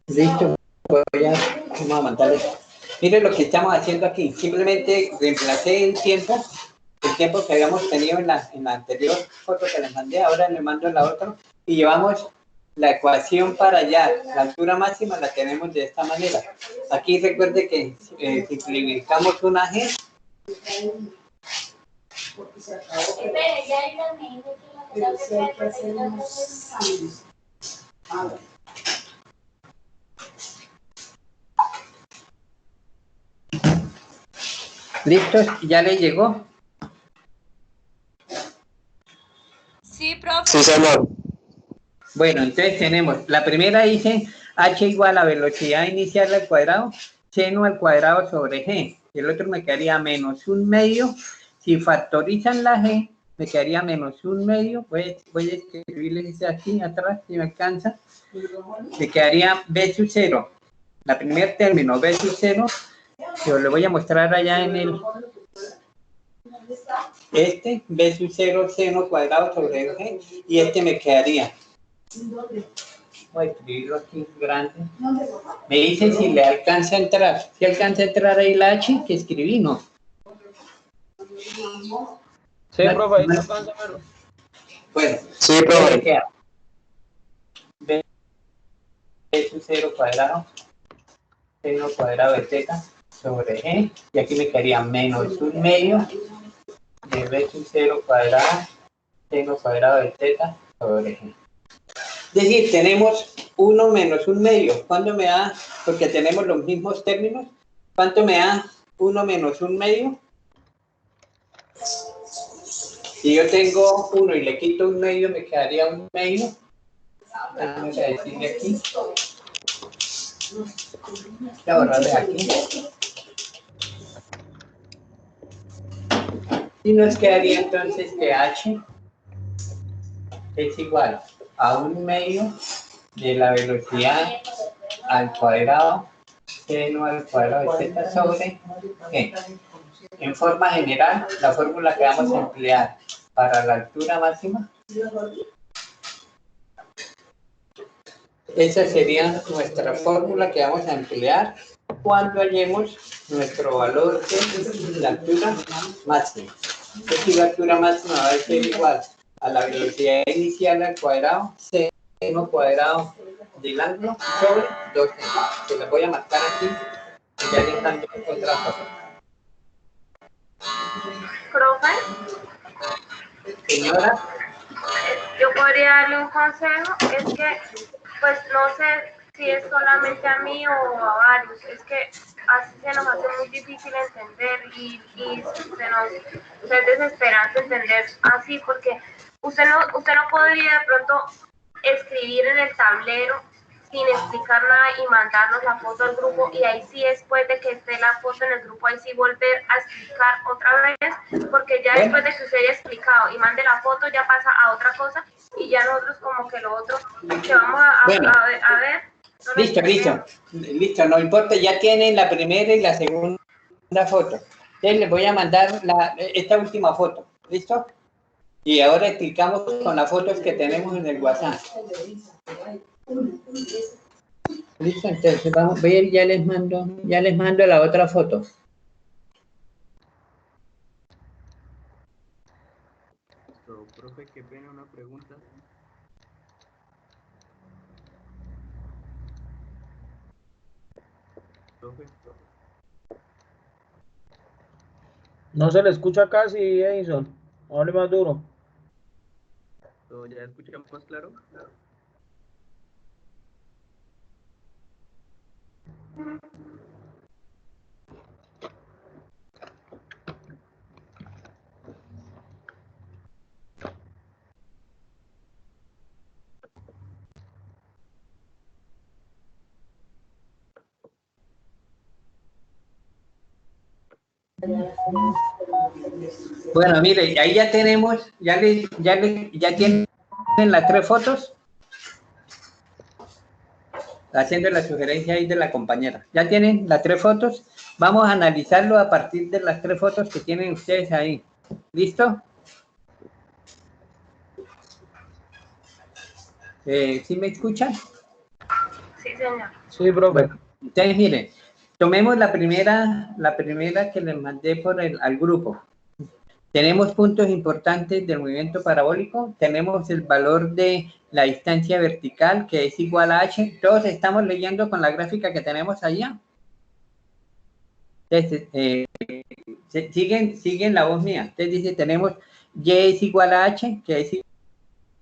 Listo, vamos a mandarle. Miren lo que estamos haciendo aquí. Simplemente reemplacé el tiempo que habíamos tenido en la anterior foto que les mandé. Ahora le mando la otra y llevamos la ecuación para allá. La altura máxima la tenemos de esta manera. Aquí recuerde que simplificamos una G. ¿Listos? ¿Ya le llegó? Sí, profe. Sí, señor. Bueno, entonces tenemos, la primera dice h igual a velocidad inicial al cuadrado, seno al cuadrado sobre g. El otro me quedaría menos 1/2. Si factorizan la g, me quedaría menos 1/2. Voy a escribirles aquí atrás, si me alcanza. Me quedaría b sub 0, la primer término, B sub 0, yo le voy a mostrar allá en el, B sub 0, seno cuadrado sobre G, y me quedaría. Voy a escribirlo aquí grande. Me dice si le alcanza a entrar. Si alcanza a entrar ahí la H que escribí, ¿no? Sí, profe, ahí no alcanza a verlo. Bueno, Sí, profe. queda B sub 0 cuadrado, seno cuadrado de θ sobre G, y aquí me quedaría menos 1 medio de B sub 0 cuadrado, seno cuadrado de θ sobre G. Es decir, tenemos 1 menos 1 medio. ¿Cuánto me da? Porque tenemos los mismos términos. ¿Cuánto me da 1 menos 1 medio? Si yo tengo 1 y le quito 1 medio, me quedaría 1 medio. Vamos a decirle aquí. Voy a borrarle aquí. Y nos quedaría entonces que H es igual a 1 medio de la velocidad al cuadrado, seno al cuadrado de θ sobre G. En forma general, la fórmula que vamos a emplear para la altura máxima, esa sería nuestra fórmula que vamos a emplear cuando hallemos nuestro valor de la altura máxima. Entonces, la altura máxima va a ser igual a la velocidad inicial al cuadrado, seno cuadrado del ángulo sobre 2. Se las voy a marcar aquí y ya les mando otra cosa. Profe, Señora, yo podría darle un consejo, es que, pues no sé si es solamente a mí o a varios, es que así se nos hace muy difícil entender y se nos es desesperante entender así, porque usted no podría de pronto escribir en el tablero sin explicar nada y mandarnos la foto al grupo, y ahí sí, después de que esté la foto en el grupo, ahí sí volver a explicar otra vez, porque ya después de que usted haya explicado y mande la foto ya pasa a otra cosa y ya nosotros como que lo otro que vamos a ver no listo, no importa, ya tienen la primera y la segunda foto. Entonces les voy a mandar esta última foto, ¿listo? Y ahora explicamos con las fotos que tenemos en el WhatsApp. Listo, entonces vamos a ver, ya les mando la otra foto. Profe, qué pena, una pregunta. Profe, No se le escucha casi, Edison. Hable más duro. ¿ya escuchan más claro? Bueno, mire, ahí ya tenemos, ya tienen las 3 fotos. Haciendo la sugerencia ahí de la compañera. Ya tienen las 3 fotos. Vamos a analizarlo a partir de las 3 fotos que tienen ustedes ahí. ¿Listo? ¿Sí me escuchan? Sí, señor. Sí, profe. Bueno, entonces, miren, tomemos la primera que les mandé al grupo. Tenemos puntos importantes del movimiento parabólico, tenemos el valor de la distancia vertical que es igual a h. Todos estamos leyendo con la gráfica que tenemos allá. Entonces, siguen la voz mía. Entonces dice, tenemos y es igual a h, que es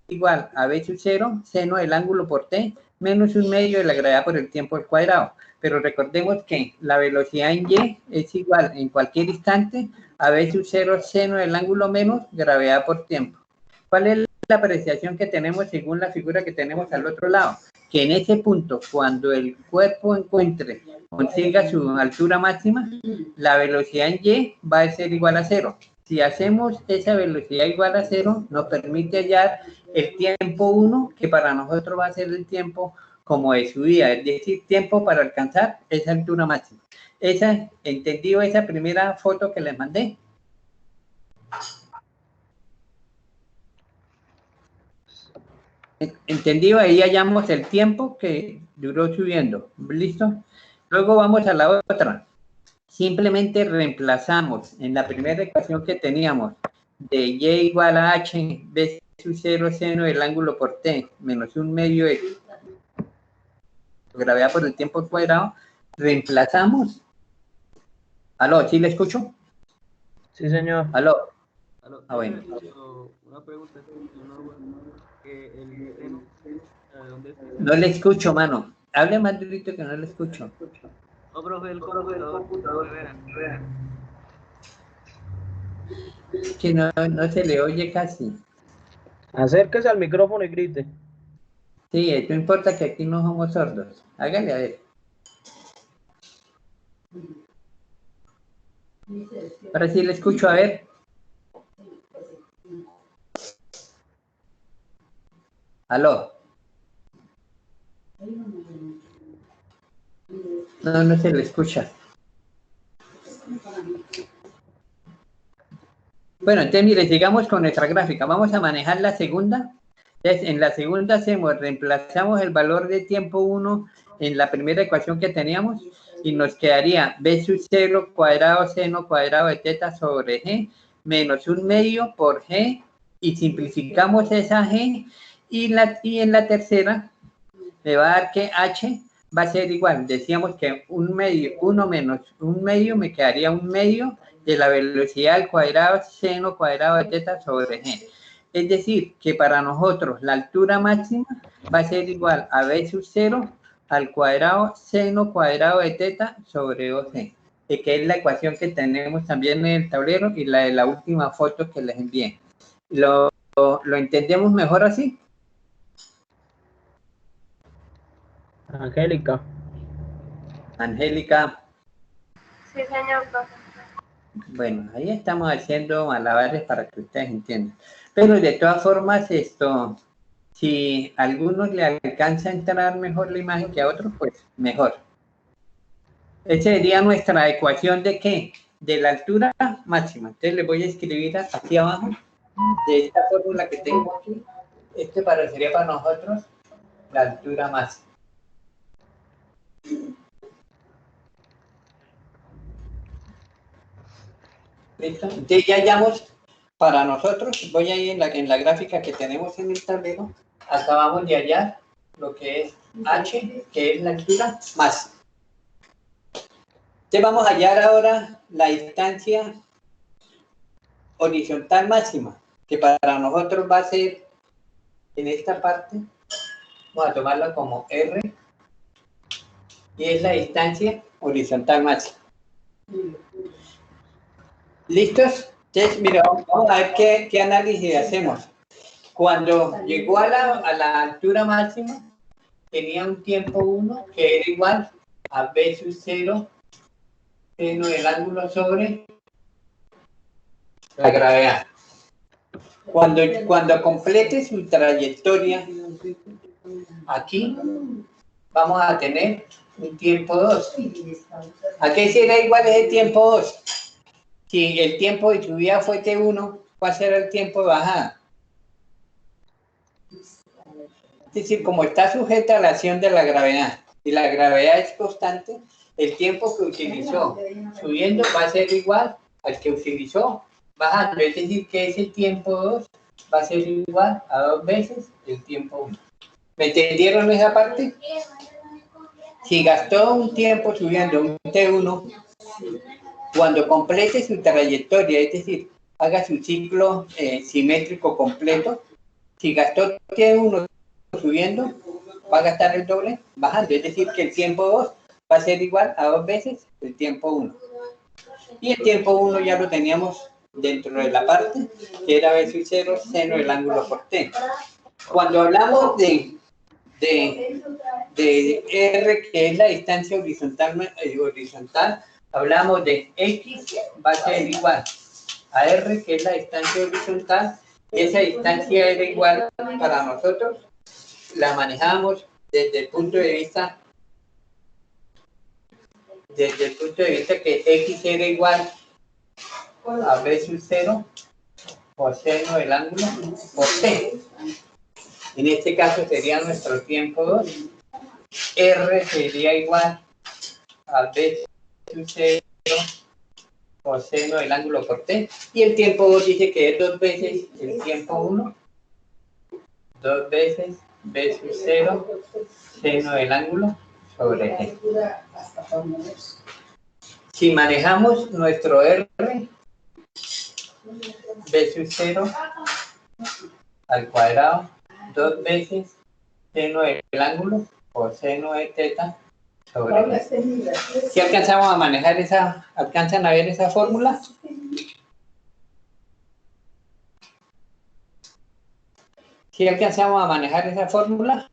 igual a b sub 0, seno del ángulo por t, menos 1 medio de la gravedad por el tiempo al cuadrado. Pero recordemos que la velocidad en y es igual en cualquier instante a b sub 0 seno del ángulo menos gravedad por tiempo. ¿Cuál es la apreciación que tenemos según la figura que tenemos al otro lado? Que en ese punto, cuando el cuerpo consiga su altura máxima, la velocidad en y va a ser igual a 0. Si hacemos esa velocidad igual a 0, nos permite hallar el tiempo 1, que para nosotros va a ser el tiempo como de subida, es decir, tiempo para alcanzar esa altura máxima. ¿Entendido esa primera foto que les mandé? ¿Entendido? Ahí hallamos el tiempo que duró subiendo. ¿Listo? Luego vamos a la otra. Simplemente reemplazamos en la primera ecuación que teníamos de y igual a h, b sub 0 seno del ángulo por t, menos 1/2 de gravedad por el tiempo cuadrado, reemplazamos. ¿Aló? ¿Sí le escucho? Sí, señor. ¿Aló? Ah, bueno. Una pregunta. El seno, ¿dónde está? No le escucho, mano. Hable más durito que no le escucho. No, profe, el computador, verán. Que no se le oye casi. Acérquese al micrófono y grite. Sí, no importa que aquí no somos sordos. Hágale a ver. Ahora sí le escucho, a ver. ¿Aló? No se le escucha. Bueno, entonces mire, sigamos con nuestra gráfica. Vamos a manejar la segunda. Entonces, en la segunda reemplazamos el valor de tiempo 1 en la primera ecuación que teníamos y nos quedaría b sub 0 cuadrado seno cuadrado de teta sobre g menos 1/2 por g, y simplificamos esa g, y en la tercera me va a dar que h va a ser igual. Decíamos que 1 menos 1/2 me quedaría 1/2 de la velocidad al cuadrado seno cuadrado de teta sobre g. Es decir, que para nosotros la altura máxima va a ser igual a b sub 0 al cuadrado seno cuadrado de teta sobre 2g, que es la ecuación que tenemos también en el tablero y la de la última foto que les envié. ¿Lo entendemos mejor así? Angélica. Angélica. Sí, señor, profe. Bueno, ahí estamos haciendo malabares para que ustedes entiendan. Pero de todas formas, si a algunos le alcanza a entrar mejor la imagen que a otros, pues mejor. Esa sería nuestra ecuación de ¿qué? De la altura máxima. Entonces les voy a escribir aquí abajo, de esta fórmula que tengo aquí. Sería para nosotros la altura máxima. ¿Listo? Entonces ya hallamos para nosotros, voy ahí en la gráfica que tenemos en el tablero, acabamos de hallar lo que es h, que es la altura máxima. Entonces vamos a hallar ahora la distancia horizontal máxima, que para nosotros va a ser en esta parte, vamos a tomarla como r, y es la distancia horizontal máxima. ¿Listos? Entonces, mira, vamos a ver qué análisis hacemos. Cuando llegó a la altura máxima, tenía un tiempo 1 que era igual a b sub 0 seno del ángulo sobre la gravedad. Cuando complete su trayectoria, aquí vamos a tener un tiempo 2. ¿A qué será igual ese tiempo 2? Si el tiempo de subida fue T1, ¿cuál será el tiempo de bajada? Es decir, como está sujeta a la acción de la gravedad y la gravedad es constante, el tiempo que utilizó subiendo va a ser igual al que utilizó bajando. Es decir, que ese tiempo 2 va a ser igual a 2 veces el tiempo 1. ¿Me entendieron esa parte? Si gastó un tiempo subiendo un T1, cuando complete su trayectoria, es decir, haga su ciclo simétrico completo, si gastó T1 subiendo, va a gastar el doble bajando. Es decir, que el tiempo 2 va a ser igual a 2 veces el tiempo 1. Y el tiempo 1 ya lo teníamos dentro de la parte, que era b sub 0 seno del ángulo por t. Cuando hablamos de R, que es la distancia horizontal, hablamos de X va a ser igual a R, que es la distancia horizontal, y esa distancia era igual para nosotros, la manejamos desde el punto de vista que x era igual a b sub 0 coseno del ángulo por t. En este caso sería nuestro tiempo 2. R sería igual a b sub 0 coseno del ángulo por t. Y el tiempo 2 dice que es 2 veces el tiempo 1. 2 veces b sub 0 seno del ángulo sobre g. Si manejamos nuestro R, b sub 0 al cuadrado 2 veces seno del ángulo coseno de teta sobre g. Si alcanzamos a manejar esa, ¿alcanzan a ver esa fórmula? Si alcanzamos a manejar esa fórmula,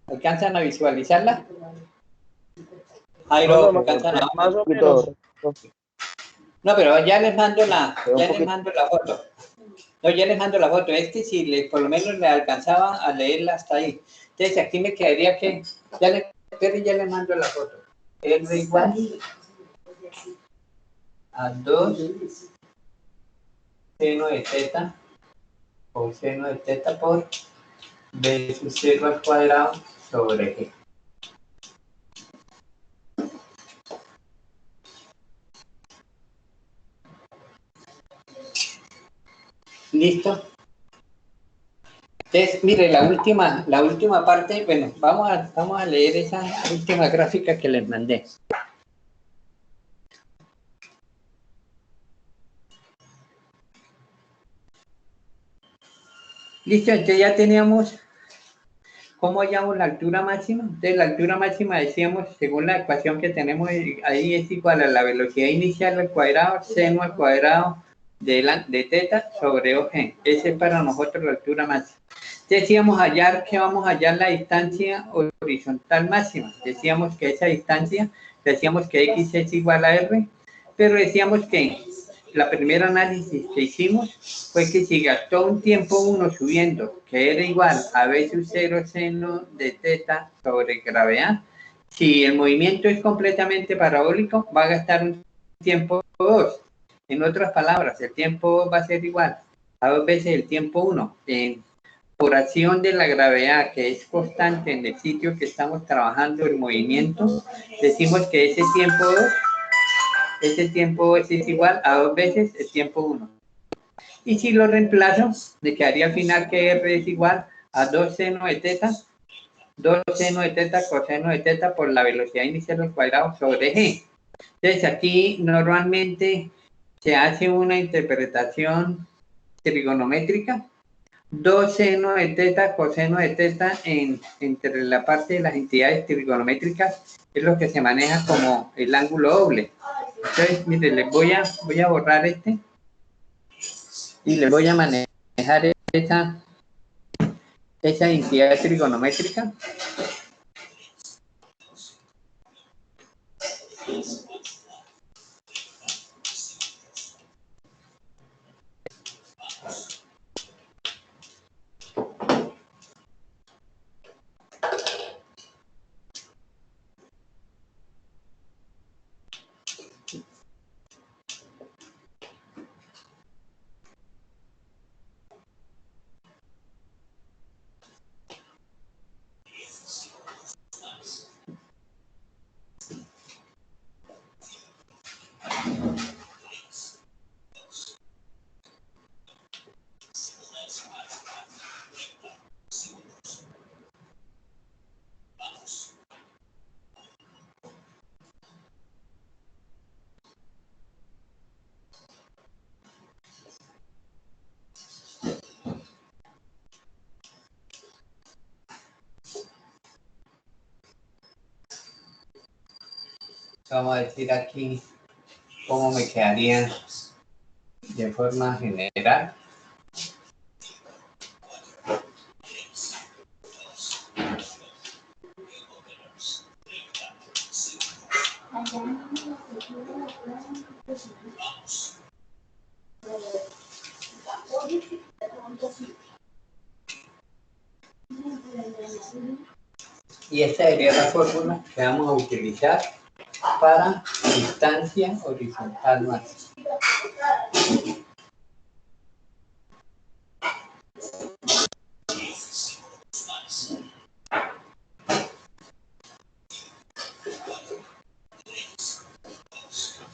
¿alcanzan a visualizarla? Ahí lo alcanzan a ver. Más o menos. No, pero ya les mando la foto. No, ya les mando la foto. Es que si por lo menos le alcanzaba a leerla hasta ahí. Entonces aquí me quedaría que ya les mando la foto. R igual a 2 seno de teta o seno de teta por b sub 0 al cuadrado sobre g. ¿Listo? Entonces, mire, la última parte, bueno, vamos a leer esa última gráfica que les mandé. Listo, entonces ya teníamos cómo hallamos la altura máxima. Entonces la altura máxima decíamos, según la ecuación que tenemos ahí, es igual a la velocidad inicial al cuadrado, seno al cuadrado de teta sobre OG. Esa es para nosotros la altura máxima. Decíamos hallar que vamos a hallar la distancia horizontal máxima. Decíamos que esa distancia, decíamos que X es igual a R, pero decíamos que la primera análisis que hicimos fue que si gastó un tiempo 1 subiendo, que era igual a B sub 0 seno de teta sobre gravedad, si el movimiento es completamente parabólico, va a gastar un tiempo 2. En otras palabras, el tiempo 2 va a ser igual a 2 veces el tiempo 1. Por acción de la gravedad, que es constante en el sitio que estamos trabajando el movimiento, decimos que ese tiempo es igual a 2 veces el tiempo 1. Y si lo reemplazo, me quedaría al final que R es igual a 2 seno de teta, 2 seno de teta coseno de teta por la velocidad inicial al cuadrado sobre G. Entonces aquí normalmente se hace una interpretación trigonométrica. 2 seno de teta coseno de teta entre la parte de las entidades trigonométricas es lo que se maneja como el ángulo doble. Entonces, mire, les voy a borrar este y les voy a manejar esa entidad trigonométrica. Vamos a decir aquí cómo me quedaría de forma general. Y esta sería la fórmula que vamos a utilizar para distancia horizontal máxima.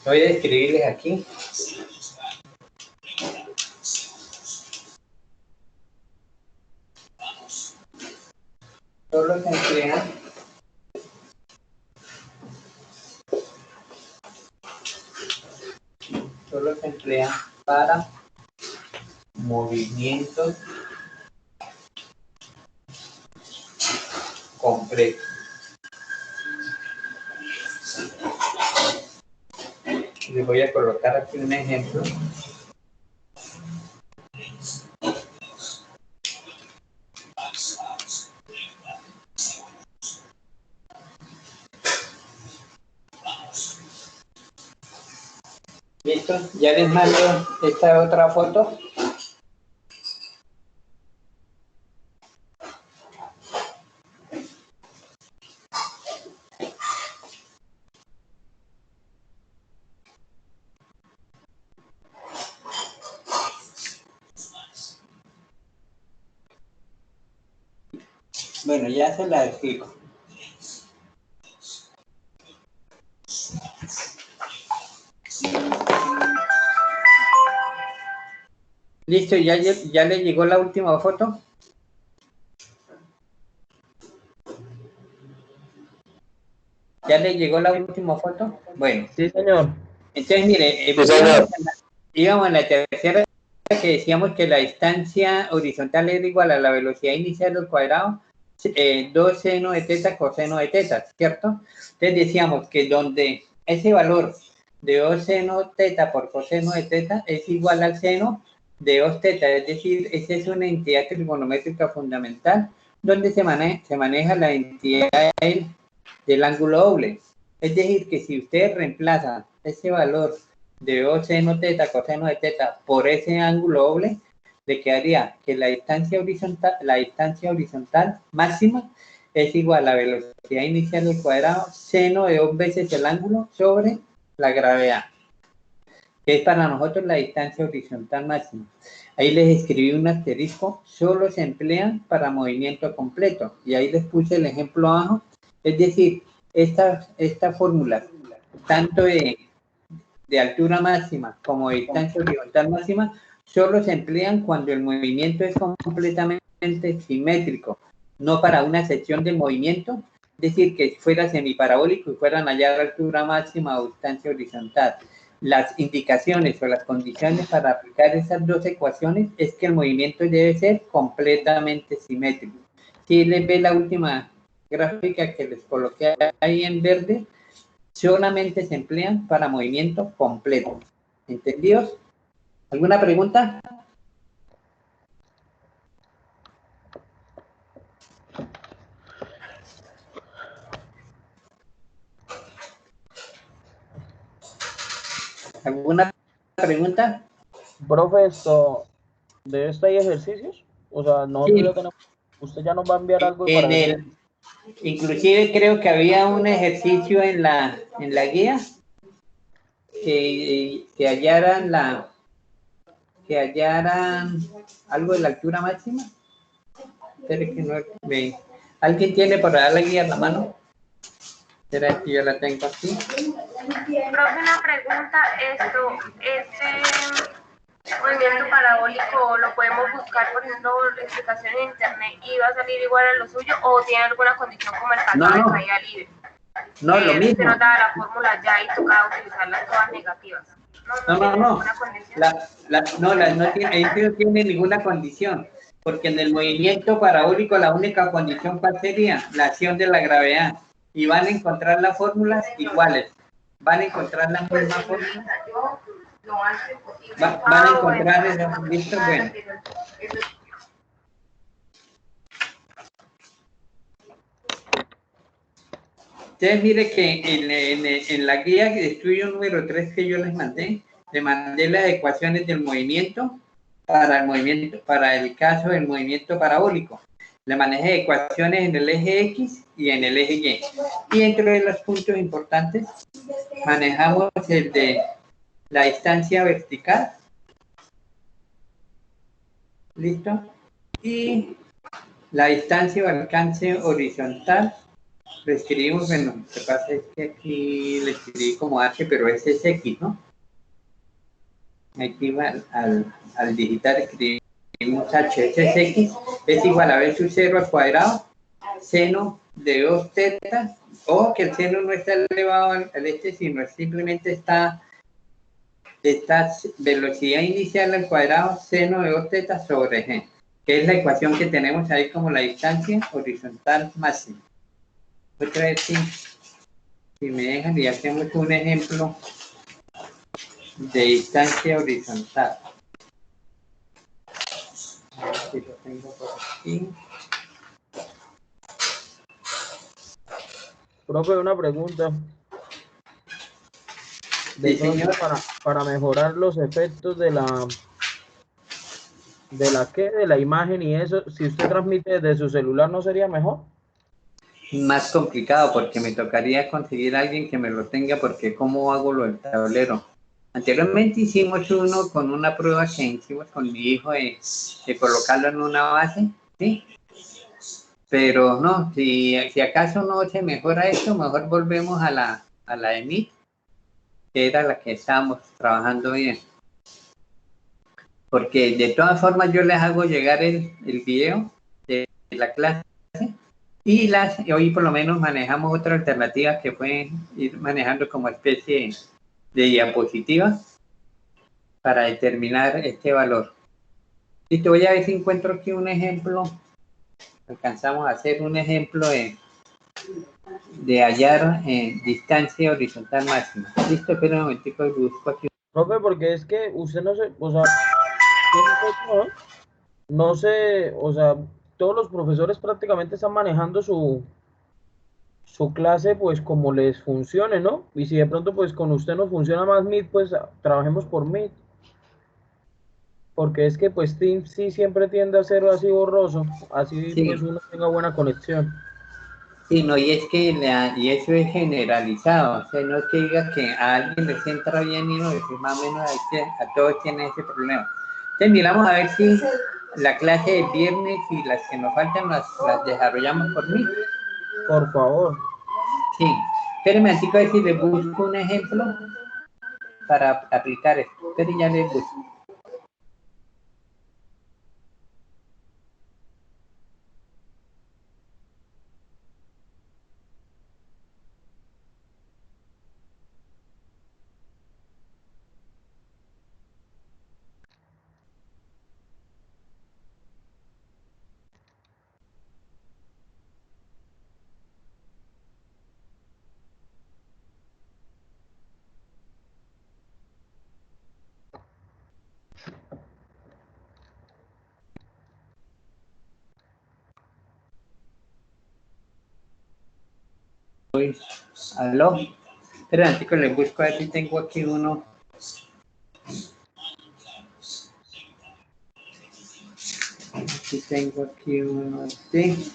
Voy a escribirles aquí. Solo se emplea para movimientos completos. Les voy a colocar aquí un ejemplo. ¿Listo? Ya les mando esta otra foto. Bueno, ya se la explico. Listo, ya le llegó la última foto. ¿Ya le llegó la última foto? Bueno. Sí, señor. Entonces, mire, íbamos en la tercera que decíamos que la distancia horizontal era igual a la velocidad inicial al cuadrado, 2 seno de teta coseno de teta, ¿cierto? Entonces decíamos que donde ese valor de 2 seno teta por coseno de teta es igual al seno de 2 teta, es decir, esa es una entidad trigonométrica fundamental donde se maneja la entidad del ángulo doble. Es decir, que si ustedes reemplazan ese valor de 2 seno teta coseno de teta por ese ángulo doble, le quedaría que la distancia horizontal máxima es igual a la velocidad inicial al cuadrado seno de 2 veces el ángulo sobre la gravedad, que es para nosotros la distancia horizontal máxima. Ahí les escribí un asterisco, solo se emplean para movimiento completo, y ahí les puse el ejemplo abajo. Es decir, esta fórmula, tanto de altura máxima como de distancia horizontal máxima, solo se emplean cuando el movimiento es completamente simétrico, no para una sección de movimiento, es decir, que fuera semiparabólico y fueran a hallar altura máxima o distancia horizontal. Las indicaciones o las condiciones para aplicar esas dos ecuaciones es que el movimiento debe ser completamente simétrico. Si les ve la última gráfica que les coloqué ahí en verde, solamente se emplean para movimiento completo. ¿Entendidos? ¿Alguna pregunta? ¿Alguna pregunta? Profe, ¿de esto hay ejercicios? O sea, nosotros Sí. ya tenemos, usted ya nos va a enviar algo para ver. Inclusive creo que había un ejercicio en la guía que hallaran algo de la altura máxima. Espere que no ve. ¿Alguien tiene para dar la guía en la mano? ¿Será que yo la tengo aquí? Profe, una pregunta, movimiento parabólico lo podemos buscar, por ejemplo, la explicación en internet y va a salir igual a lo suyo, o tiene alguna condición como el caso de caída libre. No, lo mismo. Se nos da la fórmula ya y toca utilizarlas todas negativas. No tiene ninguna condición, porque en el movimiento parabólico la única condición ¿cuál sería? La acción de la gravedad, y van a encontrar las fórmulas iguales, van a encontrar la misma fórmula, van a encontrar el listo. Bueno, entonces mire que en la guía de estudio número 3 que yo les mandé las ecuaciones del movimiento para el caso del movimiento parabólico. Le manejé ecuaciones en el eje X y en el eje Y. Y dentro de los puntos importantes, manejamos el de la distancia vertical. ¿Listo? Y la distancia o alcance horizontal. Lo escribimos, bueno, lo que pasa es que aquí le escribí como H, pero ese es X, ¿no? Aquí va al digital escribimos H, ese es X, es igual a B sub 0 al cuadrado, seno de 2 tetas, o que el seno no está elevado al sino simplemente está velocidad inicial al cuadrado, seno de 2 tetas sobre G, que es la ecuación que tenemos ahí como la distancia horizontal máxima. Otra vez, si me dejan y hacemos un ejemplo de distancia horizontal. A ver si lo tengo por aquí. Profe, una pregunta. Sí, señor. Para mejorar los efectos de la imagen y eso, si usted transmite desde su celular, ¿no sería mejor? Más complicado porque me tocaría conseguir a alguien que me lo tenga, porque ¿cómo hago lo del tablero? Anteriormente hicimos uno con una prueba que hicimos con mi hijo de colocarlo en una base, ¿sí? Pero no, si acaso no se mejora esto, mejor volvemos a la de Meet, que era la que estábamos trabajando bien. Porque de todas formas yo les hago llegar el video de la clase y hoy por lo menos manejamos otra alternativa que pueden ir manejando como especie de diapositiva para determinar este valor. Y te voy a ver si encuentro aquí un ejemplo. Alcanzamos a hacer un ejemplo de hallar distancia horizontal máxima. Listo, espera un momentico, busco aquí. Profe, porque es que usted no se, o sea, no sé, o sea, todos los profesores prácticamente están manejando su clase pues como les funcione, ¿no? Y si de pronto pues con usted no funciona más Meet, pues trabajemos por Meet. Porque es que pues Teams sí siempre tiende a ser así borroso, así Sí. pues uno tenga buena conexión. Sí, no, y es que y eso es generalizado, o sea, no es que diga que a alguien les entra bien y no, es que más o menos a todos tienen ese problema. Entonces miramos a ver si la clase de viernes y las que nos faltan las desarrollamos por mí. Por favor. Sí, espérenme, así que a ver si les busco un ejemplo para aplicar esto. Pero ya les busco. ¿Aló? Espera, chicos, les busco a ver si tengo aquí uno. Aquí tengo aquí uno, sí.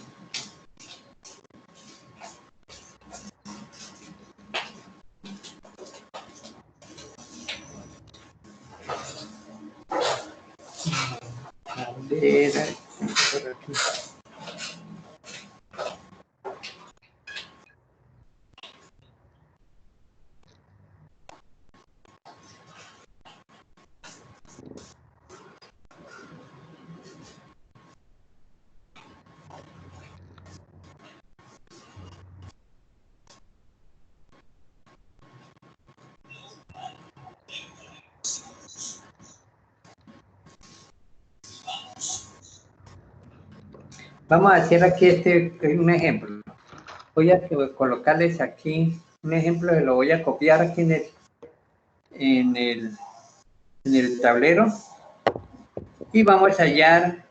A ver, por aquí. Vamos a hacer aquí un ejemplo. Voy a colocarles aquí un ejemplo, lo voy a copiar aquí en el tablero y vamos a hallar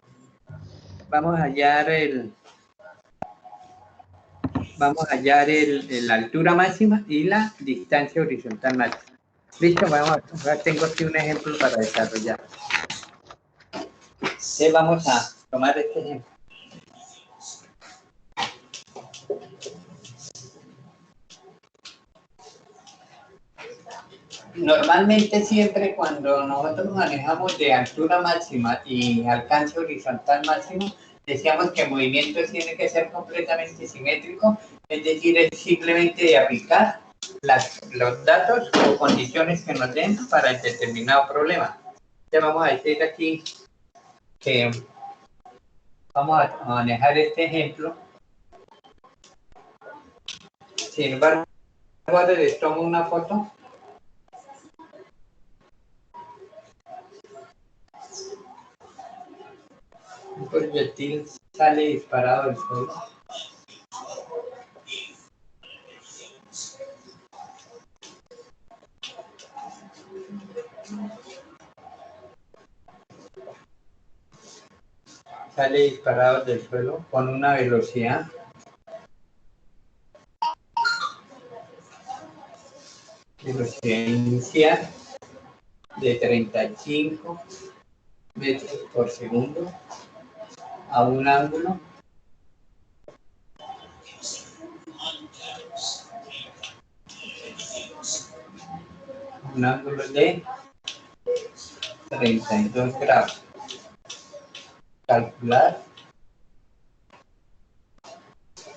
la altura máxima y la distancia horizontal máxima. Listo, tengo aquí un ejemplo para desarrollar. Vamos a tomar este ejemplo. Normalmente siempre cuando nosotros manejamos de altura máxima y alcance horizontal máximo, decíamos que el movimiento tiene que ser completamente simétrico, es decir, es simplemente de aplicar los datos o condiciones que nos den para el determinado problema. Ya vamos a decir aquí que vamos a manejar este ejemplo. Sin embargo, ahora les tomo una foto. Un proyectil sale disparado del suelo. Sale disparado del suelo con una velocidad inicial de 35 metros por segundo a un ángulo de 32 grados. Calcular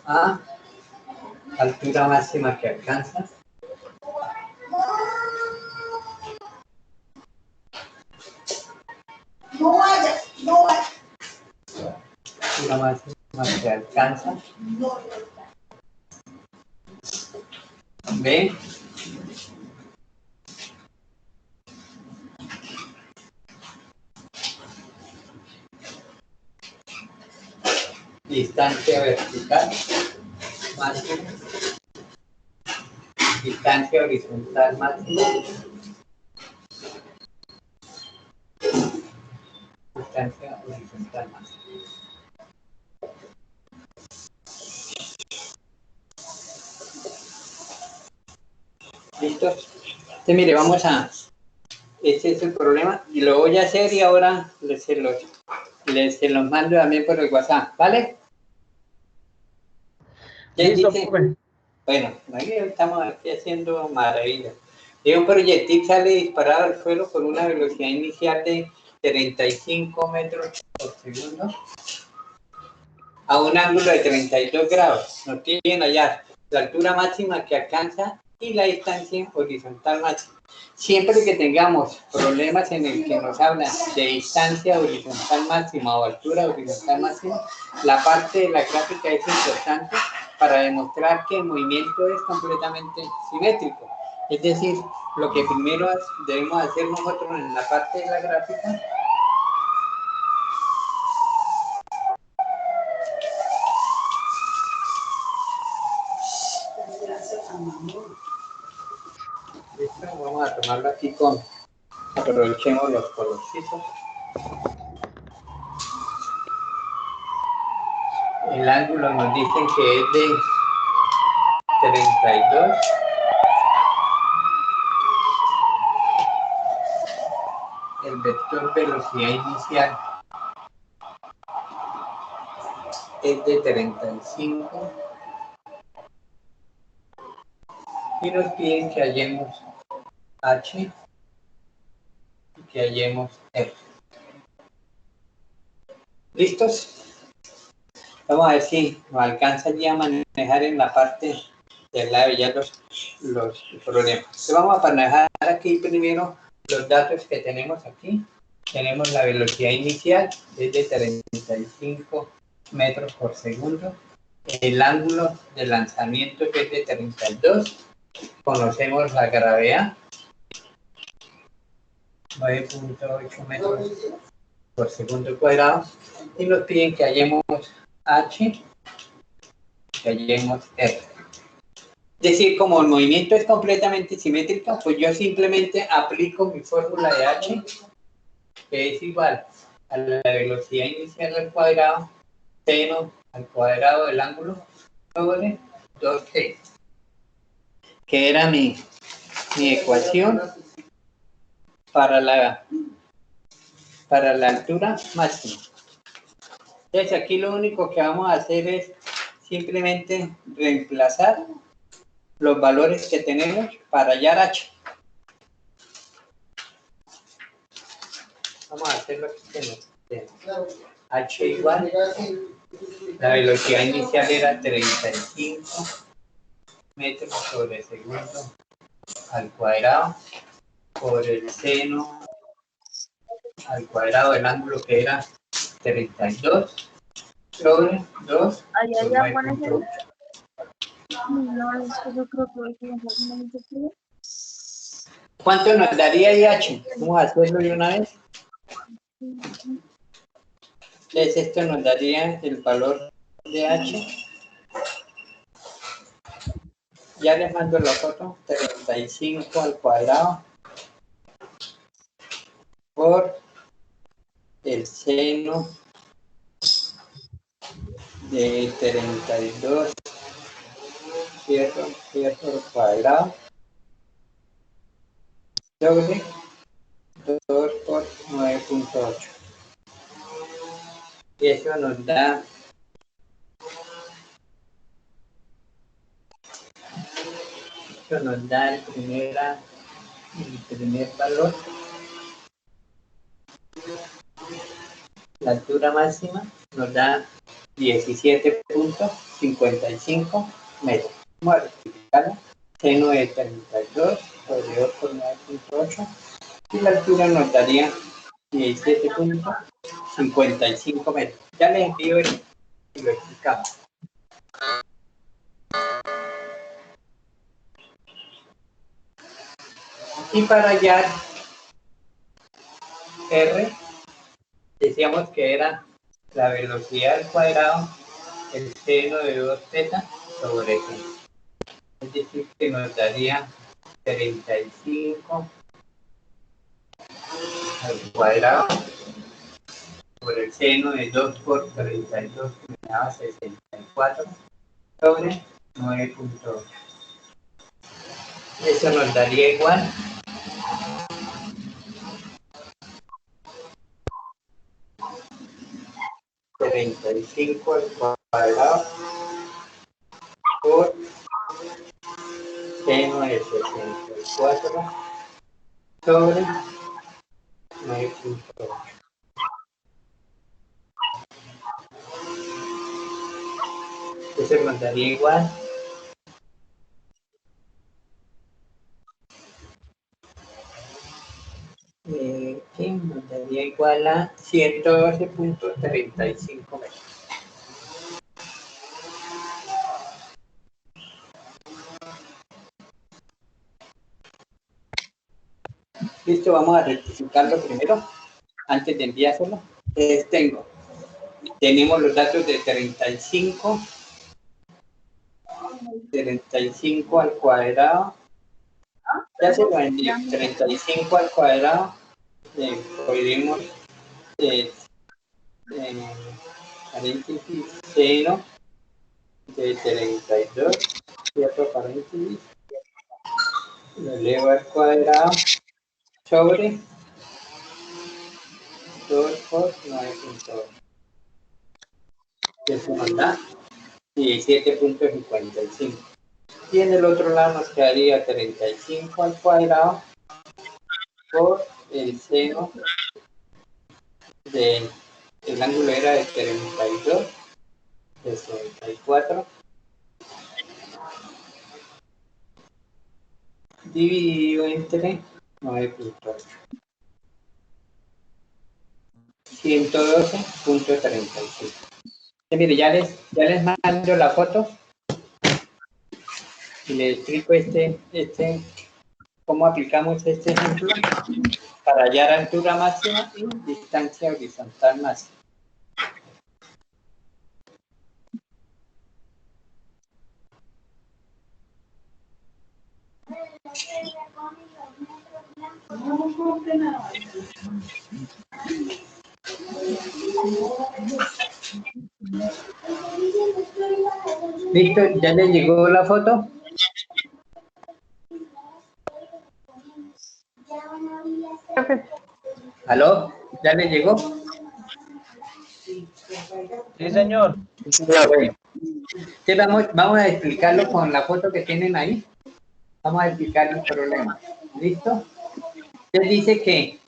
a altura máxima que alcanza. Altura máxima que alcanza. B. Distancia vertical máxima. Distancia horizontal máxima. Distancia horizontal máxima. ¿Listos? Entonces, mire, vamos a... Este es el problema y lo voy a hacer y ahora se los mando también por el WhatsApp, ¿vale? Listo, Dice, profe. bueno, aquí estamos aquí haciendo maravillas. De un proyectil sale disparado al suelo con una velocidad inicial de 35 metros por segundo a un ángulo de 32 grados. Nos tienen allá la altura máxima que alcanza y la distancia horizontal máxima. Siempre que tengamos problemas en el que nos hablan de distancia horizontal máxima o altura horizontal máxima, la parte de la gráfica es importante para demostrar que el movimiento es completamente simétrico. Es decir, lo que primero debemos hacer nosotros en la parte de la gráfica vamos a tomarlo aquí aprovechemos los colorcitos. El ángulo nos dicen que es de 32. El vector velocidad inicial es de 35. Y nos piden que hallemos H y que hallemos R. ¿Listos? Vamos a ver si nos alcanza ya a manejar en la parte del lado ya los problemas. Entonces vamos a manejar aquí primero los datos que tenemos aquí. Tenemos la velocidad inicial, es de 35 metros por segundo. El ángulo de lanzamiento que es de 32. Conocemos la gravedad, 9.8 metros por segundo cuadrado, y nos piden que hallemos H, que hallemos R. Es decir, como el movimiento es completamente simétrico, pues yo simplemente aplico mi fórmula de H, que es igual a la velocidad inicial al cuadrado, seno al cuadrado del ángulo, sobre 2G. Que era mi ecuación para la altura máxima. Entonces aquí lo único que vamos a hacer es simplemente reemplazar los valores que tenemos para hallar H. Vamos a hacerlo aquí que nos dé. H igual, la velocidad inicial era 35 metros sobre segundo al cuadrado por el seno al cuadrado del ángulo que era 32 sobre 2 Allá por ya 9.8. no, es que yo creo que ¿Cuánto nos daría IH? Vamos a hacerlo de una vez. Entonces esto nos daría el valor de H. Ya les mando la foto. 35 al cuadrado por el seno de 32 cierto al cuadrado sobre 2 por 9.8. Y eso nos da el primer valor. La altura máxima nos da 17.55 metros. Vamos a rectificarlo. Seno de 32 sobre 2 por 9.8. Y la altura nos daría 17.55 metros. Ya les envío esto y lo explicamos. Y para hallar R, decíamos que era la velocidad al cuadrado, el seno de 2θ sobre g. Es decir, que nos daría 35 al cuadrado por el seno de 2 por 32, que me daba 64 sobre 9.8. Eso nos daría igual a 35 al cuadrado por seno de 64 sobre 9.8. Eso nos daría igual nos daría igual a 112.35 metros. Listo, vamos a rectificarlo primero, antes de enviárselo. Tenemos los datos de 35 al cuadrado. Ya se lo envió. 35 al cuadrado. Podemos paréntesis seno de 32, cierto paréntesis, lo elevo al cuadrado sobre 2 por 9.8. Eso nos da 17.55. Y en el otro lado nos quedaría 35 al cuadrado por el seno del ángulo era de 32, de 64, dividido entre 9.8. 112.35. Mire, ya les mando la foto y les explico cómo aplicamos este ejemplo para hallar altura máxima y distancia horizontal máxima. ¿Listo? ¿Ya les llegó la foto? ¿Aló? ¿Ya les llegó? Sí, señor. Sí, vamos a explicarlo con la foto que tienen ahí. Vamos a explicar el problema. ¿Listo? Entonces dice que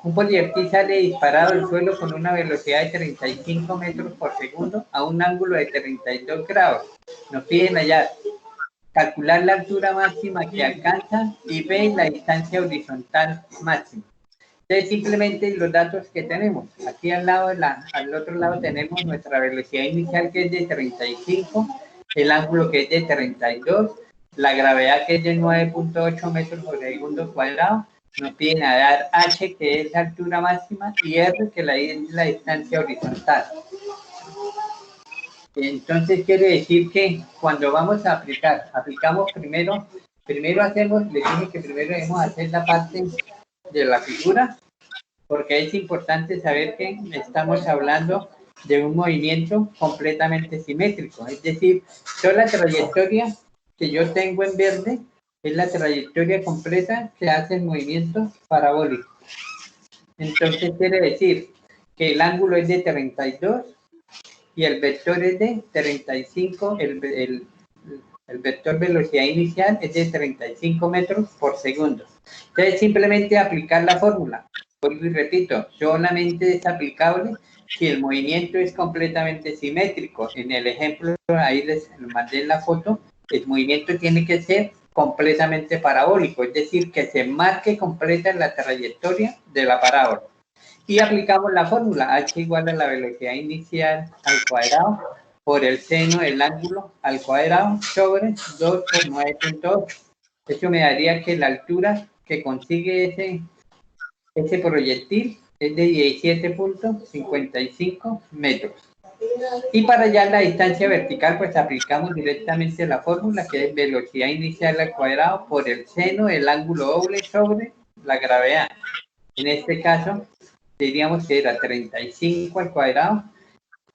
Un proyectil sale disparado del suelo con una velocidad de 35 metros por segundo a un ángulo de 32 grados. Nos piden hallar, calcular la altura máxima que alcanza y ver la distancia horizontal máxima. Entonces, simplemente los datos que tenemos. Aquí al otro lado tenemos nuestra velocidad inicial, que es de 35, el ángulo, que es de 32, la gravedad, que es de 9.8 metros por segundo cuadrado. Nos piden a dar h, que es la altura máxima, y r, que es la distancia horizontal. Entonces quiere decir que cuando vamos a aplicamos primero hacemos, les dije que primero debemos hacer la parte de la figura, porque es importante saber que estamos hablando de un movimiento completamente simétrico, es decir, toda la trayectoria que yo tengo en verde es la trayectoria completa que hace el movimiento parabólico. Entonces quiere decir que el ángulo es de 32 y el vector es de 35, el vector velocidad inicial es de 35 metros por segundo. Entonces simplemente aplicar la fórmula. Vuelvo y repito, solamente es aplicable si el movimiento es completamente simétrico. En el ejemplo, ahí les mandé la foto, el movimiento tiene que ser completamente parabólico, es decir, que se marque completa la trayectoria de la parábola. Y aplicamos la fórmula, h igual a la velocidad inicial al cuadrado por el seno del ángulo al cuadrado sobre 2 por 9.8. Eso me daría que la altura que consigue ese proyectil es de 17.55 metros. Y para hallar la distancia vertical, pues aplicamos directamente la fórmula, que es velocidad inicial al cuadrado por el seno del ángulo doble sobre la gravedad. En este caso, diríamos que era 35 al cuadrado.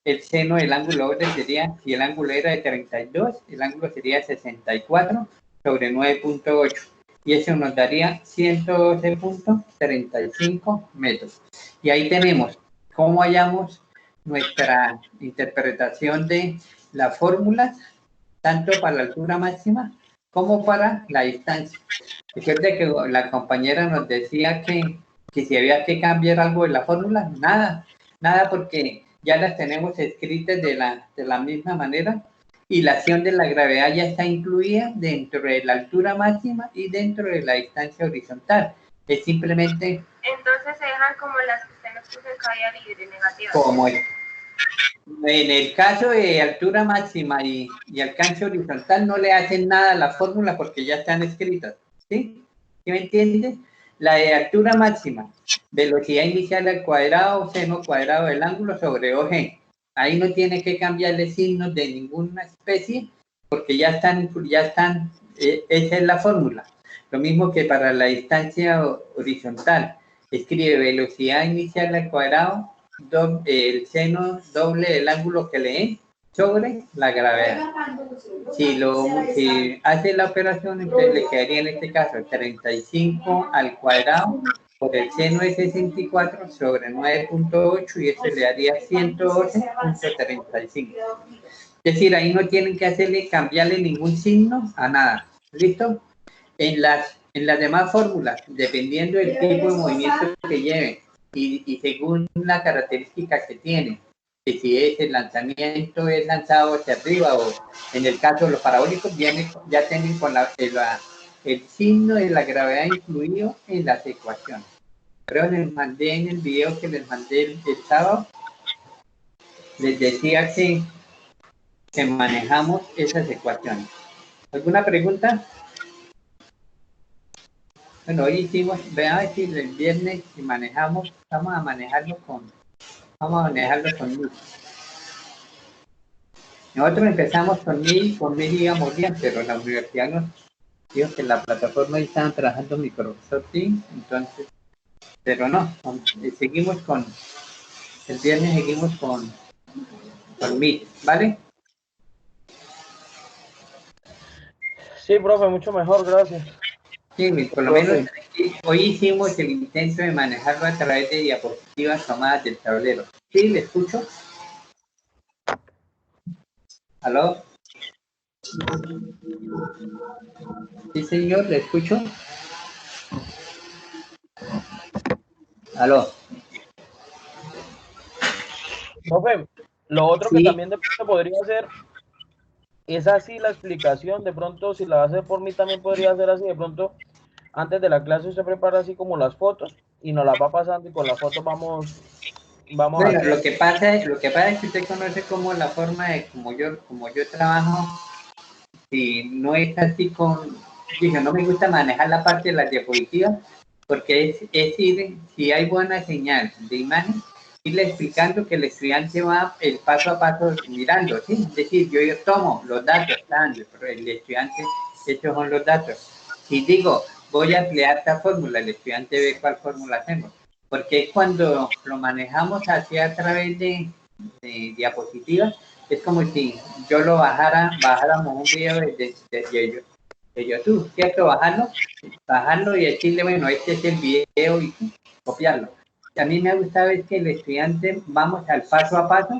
El seno del ángulo doble sería, si el ángulo era de 32, el ángulo sería 64 sobre 9.8. Y eso nos daría 112.35 metros. Y ahí tenemos cómo hallamos nuestra interpretación de las fórmulas, tanto para la altura máxima como para la distancia. Recuerde que la compañera nos decía que si había que cambiar algo de la fórmula, nada, porque ya las tenemos escritas de la misma manera, y la acción de la gravedad ya está incluida dentro de la altura máxima y dentro de la distancia horizontal. Es simplemente... Entonces se dejan como las que usted nos puso en caída libre, negativas. Como en el caso de altura máxima y alcance horizontal, no le hacen nada a la fórmula porque ya están escritas. ¿Sí? ¿Sí me entiende? La de altura máxima, velocidad inicial al cuadrado, seno cuadrado del ángulo sobre OG. Ahí no tiene que cambiarle signos de ninguna especie porque ya están, esa es la fórmula. Lo mismo que para la distancia horizontal. Escribe velocidad inicial al cuadrado, el seno doble del ángulo que lee sobre la gravedad. Si hace la operación, entonces le quedaría en este caso 35 al cuadrado por el seno de 64 sobre 9.8 y eso le daría 112.35. Es decir, ahí no tienen que cambiarle ningún signo a nada. ¿Listo? En las demás fórmulas, dependiendo del tipo de movimiento que lleven y según la característica que tiene, que si es el lanzamiento es lanzado hacia arriba o en el caso de los parabólicos ya tienen con el signo de la gravedad incluido en las ecuaciones. Pero les mandé en el video que les mandé el sábado, les decía que manejamos esas ecuaciones. ¿Alguna pregunta? Bueno, hoy hicimos, vean si el viernes si manejamos, vamos a manejarlo con 1000. Nosotros empezamos con 1000 íbamos bien, pero la universidad nos dijo que la plataforma estaban trabajando Microsoft Teams, entonces, pero no, seguimos el viernes seguimos con 1000, ¿vale? Sí, profe, mucho mejor, gracias. Sí, por lo menos hoy hicimos el intento de manejarlo a través de diapositivas tomadas del tablero. ¿Sí? ¿Le escucho? ¿Aló? Sí, señor, ¿le escucho? Aló. Profe, lo otro que Sí. también de pronto podría hacer es así la explicación, de pronto si la va a hacer por mí también podría ser así, de pronto antes de la clase usted prepara así como las fotos y nos las va pasando y con las fotos vamos Bueno, haciendo. lo que pasa es que usted conoce como la forma de como yo trabajo, y no es así digo, no me gusta manejar la parte de las diapositivas, porque es ir, si hay buena señal de imagen, irle explicando que el estudiante va el paso a paso mirando, ¿sí? Es decir, yo tomo los datos, pero el estudiante, estos son los datos. Si digo, voy a emplear esta fórmula, el estudiante ve cuál fórmula hacemos, porque es cuando lo manejamos hacia a través de diapositivas, es como si yo lo bajáramos un video de YouTube, ¿cierto? Bajarlo y decirle, bueno, este es el video y copiarlo. A mí me ha gustado es que el estudiante vamos al paso a paso,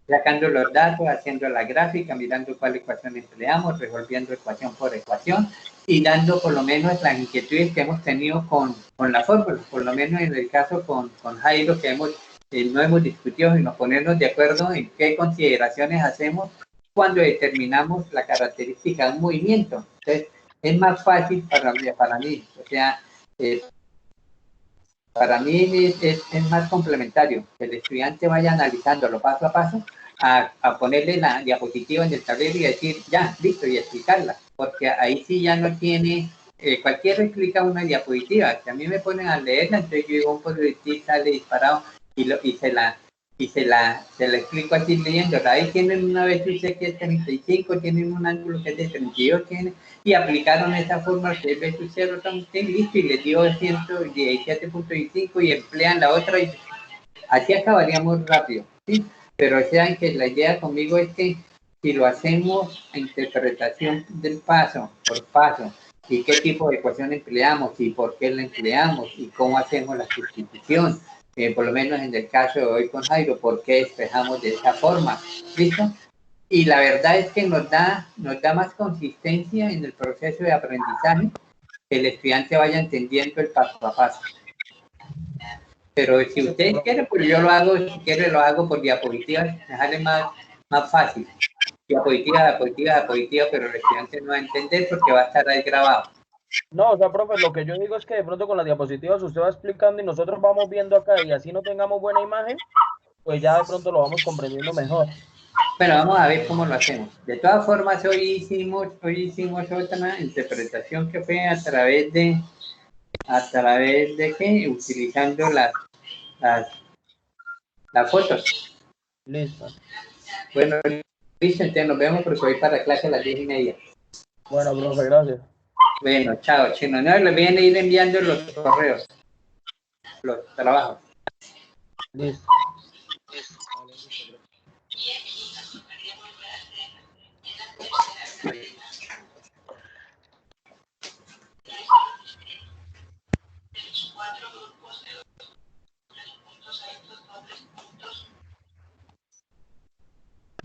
sacando los datos, haciendo la gráfica, mirando cuál ecuación empleamos, resolviendo ecuación por ecuación y dando por lo menos las inquietudes que hemos tenido con la fórmula, por lo menos en el caso con Jairo, que no hemos discutido, sino ponernos de acuerdo en qué consideraciones hacemos cuando determinamos la característica de un movimiento. Entonces, es más fácil para mí, o sea, para mí es más complementario que el estudiante vaya analizándolo paso a paso a ponerle la diapositiva en el tablero y decir, ya, listo, y explicarla, porque ahí sí ya no tiene, cualquiera explica una diapositiva, que a mí me ponen a leerla, entonces yo digo, un proyectil sale disparado y se la explico así leyéndola. Ahí tienen una vez que es 35, tienen un ángulo que es de 32, y aplicaron esa forma que es B0 también, listo, y les dio 117.25 y emplean la otra, y así acabaríamos rápido, ¿sí? Pero sean que la idea conmigo es que si lo hacemos a interpretación del paso por paso, y qué tipo de ecuación empleamos, y por qué la empleamos, y cómo hacemos la sustitución, por lo menos en el caso de hoy con Jairo, por qué despejamos de esa forma, ¿listo? Y la verdad es que nos da más consistencia en el proceso de aprendizaje, que el estudiante vaya entendiendo el paso a paso. Pero si ustedes quieren, pues yo lo hago, si quieren lo hago por diapositivas, dejarle más fácil. Diapositiva, pero el estudiante no va a entender porque va a estar ahí grabado. No, o sea, profe, lo que yo digo es que de pronto con las diapositivas usted va explicando y nosotros vamos viendo acá y así no tengamos buena imagen, pues ya de pronto lo vamos comprendiendo mejor. Bueno, vamos a ver cómo lo hacemos. De todas formas, hoy hicimos otra interpretación que fue a través de qué, utilizando las fotos. Listo. Bueno, listo, entonces nos vemos porque voy para clase a las 10:30. Bueno, profe, gracias. Bueno, chao, chino. No, les vienen a ir enviando los correos, los trabajos. Listo.